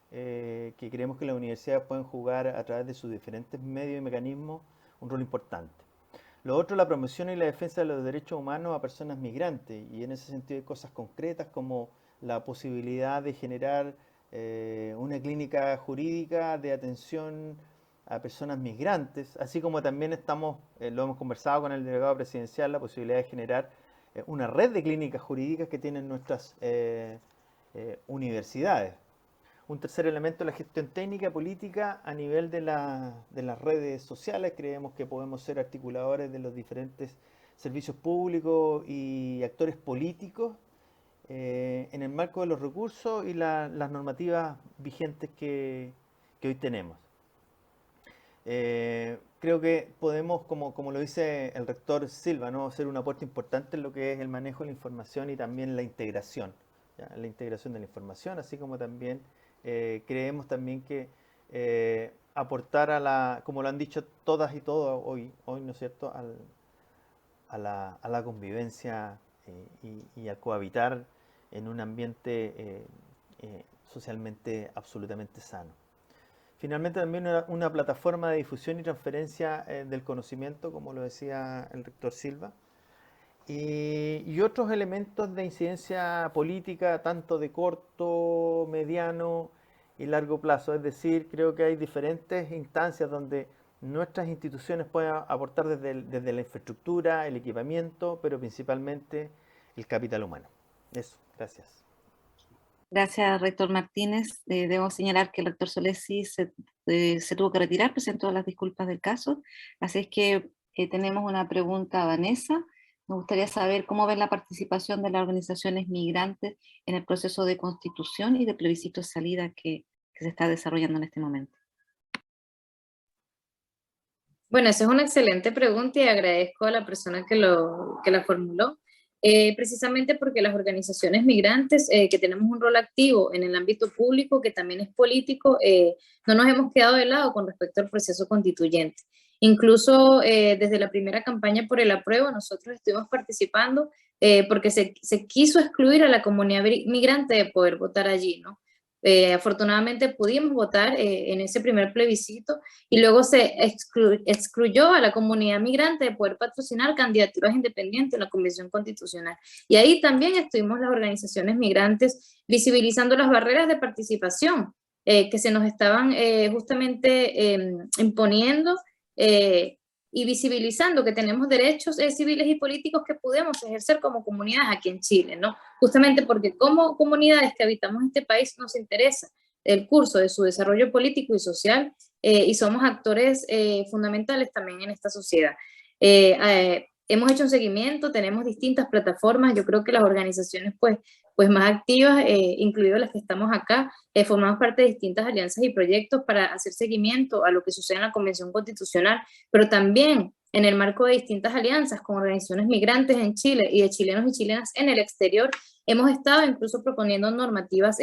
que creemos que las universidades pueden jugar a través de sus diferentes medios y mecanismos un rol importante. Lo otro, la promoción y la defensa de los derechos humanos a personas migrantes, y en ese sentido hay cosas concretas como la posibilidad de generar una clínica jurídica de atención a personas migrantes, así como también lo hemos conversado con el delegado presidencial, la posibilidad de generar una red de clínicas jurídicas que tienen nuestras universidades. Un tercer elemento, la gestión técnica política a nivel de las redes sociales. Creemos que podemos ser articuladores de los diferentes servicios públicos y actores políticos en el marco de los recursos y las normativas vigentes que hoy tenemos. Creo que podemos, como lo dice el rector Silva, ¿no?, hacer un aporte importante en lo que es el manejo de la información y también la integración, ¿ya? La integración de la información, así como también creemos también que aportar como lo han dicho todas y todos hoy, ¿no es cierto?, a la convivencia y a cohabitar en un ambiente socialmente absolutamente sano. Finalmente también una plataforma de difusión y transferencia del conocimiento, como lo decía el rector Silva, y otros elementos de incidencia política, tanto de corto, mediano y largo plazo. Es decir, creo que hay diferentes instancias donde nuestras instituciones pueden aportar desde la infraestructura, el equipamiento, pero principalmente el capital humano. Eso, gracias. Gracias, rector Martínez. Debo señalar que el rector Solesi se tuvo que retirar, presentó las disculpas del caso. Así es que tenemos una pregunta a Vanessa. Me gustaría saber cómo ven la participación de las organizaciones migrantes en el proceso de constitución y de plebiscito de salida que se está desarrollando en este momento. Bueno, esa es una excelente pregunta y agradezco a la persona que la formuló. Precisamente porque las organizaciones migrantes, que tenemos un rol activo en el ámbito público, que también es político, no nos hemos quedado de lado con respecto al proceso constituyente. Incluso desde la primera campaña por el apruebo, nosotros estuvimos participando porque se quiso excluir a la comunidad migrante de poder votar allí, ¿no? Afortunadamente pudimos votar en ese primer plebiscito y luego se excluyó a la comunidad migrante de poder patrocinar candidaturas independientes en la Convención Constitucional. Y ahí también estuvimos las organizaciones migrantes visibilizando las barreras de participación que se nos estaban justamente imponiendo y visibilizando que tenemos derechos civiles y políticos que podemos ejercer como comunidades aquí en Chile, ¿no? Justamente porque como comunidades que habitamos este país nos interesa el curso de su desarrollo político y social y somos actores fundamentales también en esta sociedad. Hemos hecho un seguimiento, tenemos distintas plataformas, yo creo que las organizaciones pues más activas, incluidas las que estamos acá, formamos parte de distintas alianzas y proyectos para hacer seguimiento a lo que sucede en la Convención Constitucional, pero también en el marco de distintas alianzas con organizaciones migrantes en Chile y de chilenos y chilenas en el exterior, hemos estado incluso proponiendo normativas,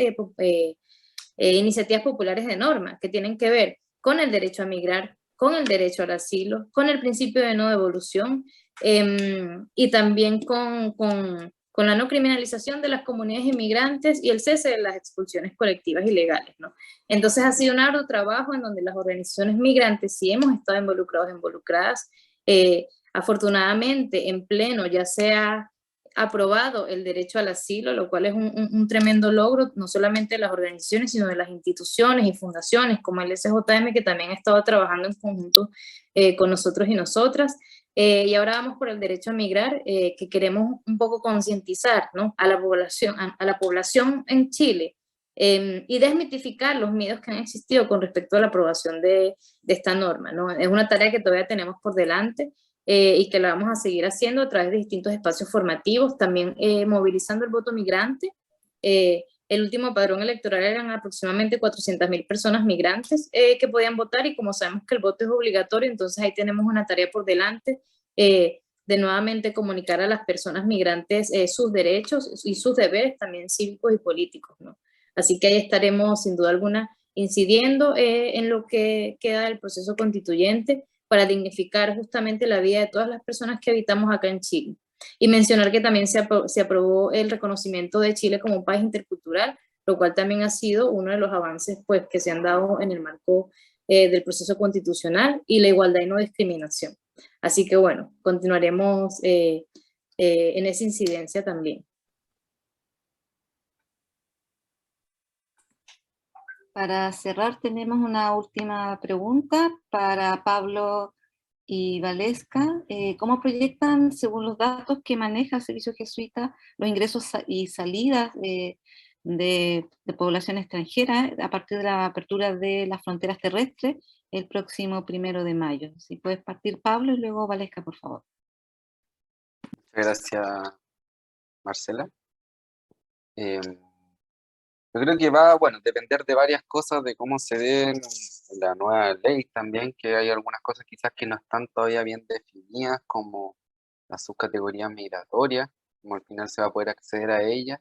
iniciativas populares de norma que tienen que ver con el derecho a migrar, con el derecho al asilo, con el principio de no devolución y también con la no criminalización de las comunidades inmigrantes y el cese de las expulsiones colectivas ilegales, ¿no? Entonces ha sido un arduo trabajo en donde las organizaciones migrantes sí hemos estado involucradas. Afortunadamente, en pleno ya se ha aprobado el derecho al asilo, lo cual es un tremendo logro, no solamente de las organizaciones, sino de las instituciones y fundaciones, como el SJM, que también ha estado trabajando en conjunto con nosotros y nosotras. Y ahora vamos por el derecho a migrar, que queremos un poco concientizar, ¿no?, a la población en Chile y desmitificar los miedos que han existido con respecto a la aprobación de esta norma, ¿no? Es una tarea que todavía tenemos por delante y que la vamos a seguir haciendo a través de distintos espacios formativos, también movilizando el voto migrante. El último padrón electoral eran aproximadamente 400.000 personas migrantes que podían votar y como sabemos que el voto es obligatorio, entonces ahí tenemos una tarea por delante de nuevamente comunicar a las personas migrantes sus derechos y sus deberes también cívicos y políticos, ¿no? Así que ahí estaremos sin duda alguna incidiendo en lo que queda del proceso constituyente para dignificar justamente la vida de todas las personas que habitamos acá en Chile. Y mencionar que también se aprobó el reconocimiento de Chile como un país intercultural, lo cual también ha sido uno de los avances pues, que se han dado en el marco del proceso constitucional y la igualdad y no discriminación. Así que bueno, continuaremos en esa incidencia también. Para cerrar, tenemos una última pregunta para Pablo y Valesca. ¿Cómo proyectan, según los datos que maneja el Servicio Jesuita, los ingresos y salidas de población extranjera a partir de la apertura de las fronteras terrestres el próximo 1 de mayo? Si puedes partir, Pablo, y luego Valesca, por favor. Gracias, Marcela. Yo creo que va, bueno, depender de varias cosas, de cómo se dé la nueva ley también, que hay algunas cosas quizás que no están todavía bien definidas, como las subcategorías migratorias, como al final se va a poder acceder a ellas,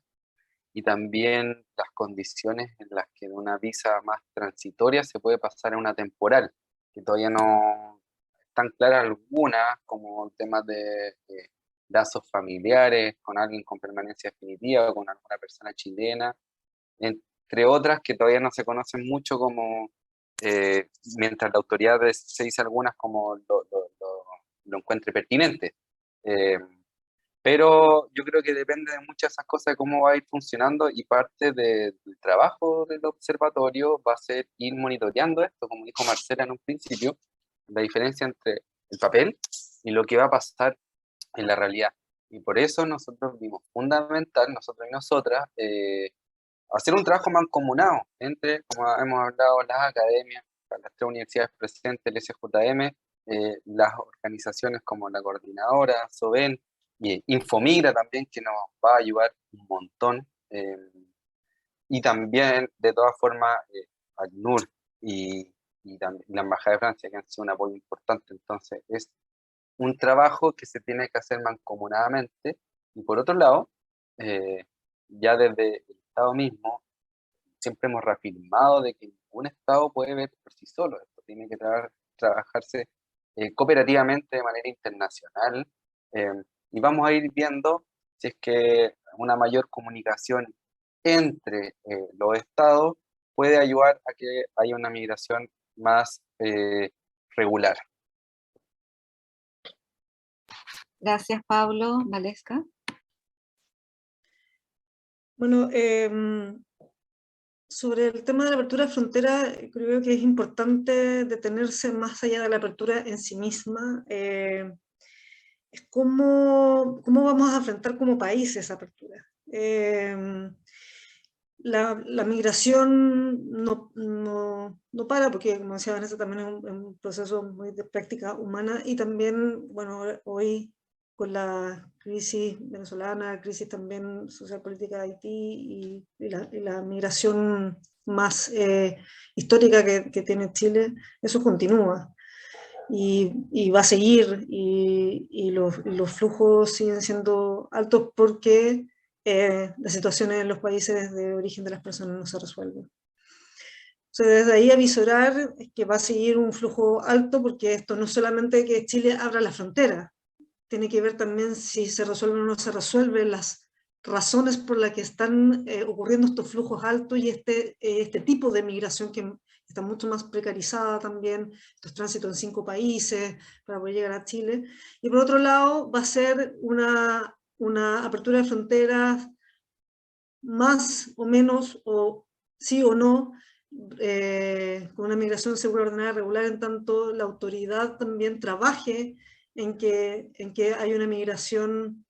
y también las condiciones en las que de una visa más transitoria se puede pasar a una temporal, que todavía no están claras algunas, como temas de lazos familiares con alguien con permanencia definitiva o con alguna persona chilena, entre otras que todavía no se conocen mucho, como mientras la autoridad se dice algunas como lo encuentre pertinente. Pero yo creo que depende de muchas de esas cosas de cómo va a ir funcionando, y parte del trabajo del observatorio va a ser ir monitoreando esto, como dijo Marcela en un principio, la diferencia entre el papel y lo que va a pasar en la realidad. Y por eso nosotros vimos fundamental, nosotros y nosotras, hacer un trabajo mancomunado entre, como hemos hablado, las academias, las 3 universidades presentes, el SJM, las organizaciones como la Coordinadora, SOVEN, y Infomigra también, que nos va a ayudar un montón, y también, de todas formas, ACNUR y también la Embajada de Francia, que han sido un apoyo importante. Entonces, es un trabajo que se tiene que hacer mancomunadamente, y por otro lado, ya desde el Estado mismo, siempre hemos reafirmado de que ningún Estado puede ver por sí solo, esto tiene que trabajarse cooperativamente de manera internacional, y vamos a ir viendo si es que una mayor comunicación entre los Estados puede ayudar a que haya una migración más regular. Gracias, Pablo. Valesca. Bueno, sobre el tema de la apertura de frontera, creo que es importante detenerse más allá de la apertura en sí misma. Es cómo vamos a enfrentar como país esa apertura. La migración no para, porque como decía Vanessa, también es un proceso muy de práctica humana, y también, bueno, hoy con la crisis venezolana, crisis también social política de Haití y la migración más histórica que tiene Chile, eso continúa y va a seguir, y los flujos siguen siendo altos porque las situaciones en los países de origen de las personas no se resuelven. O sea, desde ahí avisorar que va a seguir un flujo alto, porque esto no es solamente que Chile abra la frontera, tiene que ver también si se resuelven o no se resuelven las razones por las que están ocurriendo estos flujos altos y este tipo de migración que está mucho más precarizada también, estos tránsitos en 5 países para poder llegar a Chile. Y por otro lado, va a ser una apertura de fronteras más o menos, o sí o no, con una migración segura, ordenada, regular, en tanto la autoridad también trabaje en que hay una migración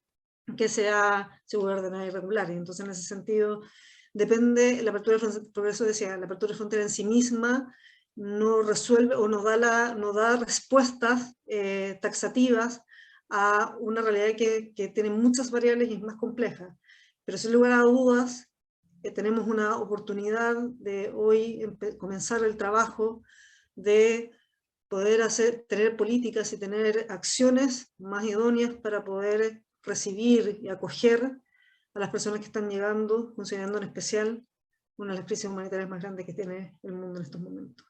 que sea segura, ordenada y regular. Y entonces, en ese sentido, depende, la apertura de frontera, por eso decía, la apertura de frontera en sí misma no resuelve o no da respuestas taxativas a una realidad que tiene muchas variables y es más compleja. Pero sin lugar a dudas, tenemos una oportunidad de hoy comenzar el trabajo de poder tener políticas y tener acciones más idóneas para poder recibir y acoger a las personas que están llegando, considerando en especial una de las crisis humanitarias más grandes que tiene el mundo en estos momentos.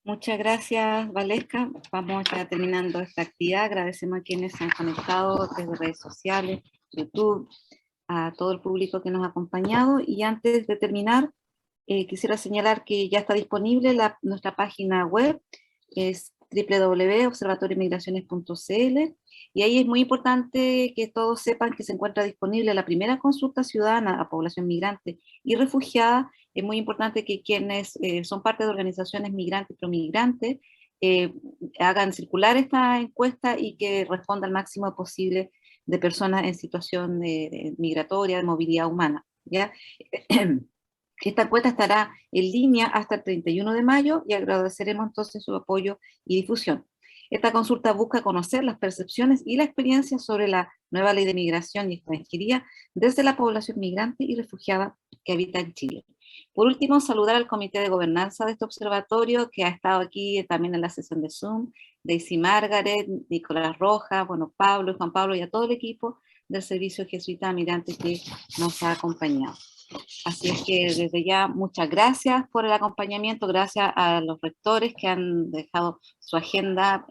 Muchas gracias, Valesca. Vamos ya terminando esta actividad. Agradecemos a quienes se han conectado desde redes sociales, YouTube, a todo el público que nos ha acompañado. Y antes de terminar, quisiera señalar que ya está disponible nuestra página web, es www.observatoriomigraciones.cl, y ahí es muy importante que todos sepan que se encuentra disponible la primera consulta ciudadana a población migrante y refugiada. Es muy importante que quienes son parte de organizaciones migrantes y promigrantes hagan circular esta encuesta y que responda al máximo posible de personas en situación de migratoria, de movilidad humana, ¿ya? Esta encuesta estará en línea hasta el 31 de mayo y agradeceremos entonces su apoyo y difusión. Esta consulta busca conocer las percepciones y la experiencia sobre la nueva ley de migración y extranjería desde la población migrante y refugiada que habita en Chile. Por último, saludar al comité de gobernanza de este observatorio que ha estado aquí también en la sesión de Zoom, Daisy Margaret, Nicolás Rojas, bueno, Pablo y Juan Pablo y a todo el equipo del Servicio Jesuita Migrante que nos ha acompañado. Así es que desde ya muchas gracias por el acompañamiento, gracias a los rectores que han dejado su agenda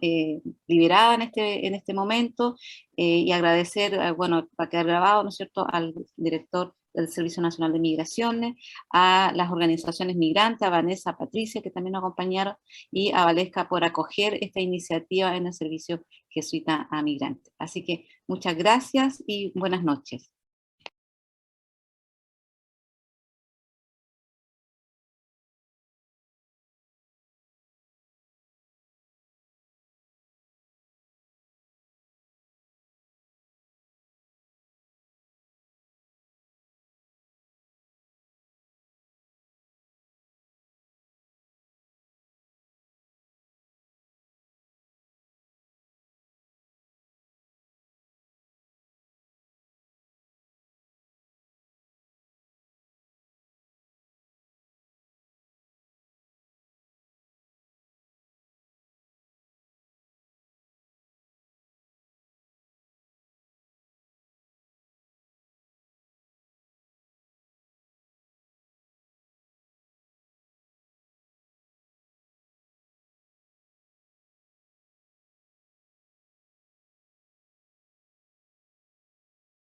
liberada en este momento, y agradecer, bueno, para quedar grabado, ¿no es cierto?, al director del Servicio Nacional de Migraciones, a las organizaciones migrantes, a Vanessa, a Patricia, que también nos acompañaron, y a Valesca por acoger esta iniciativa en el Servicio Jesuita a Migrantes. Así que muchas gracias y buenas noches.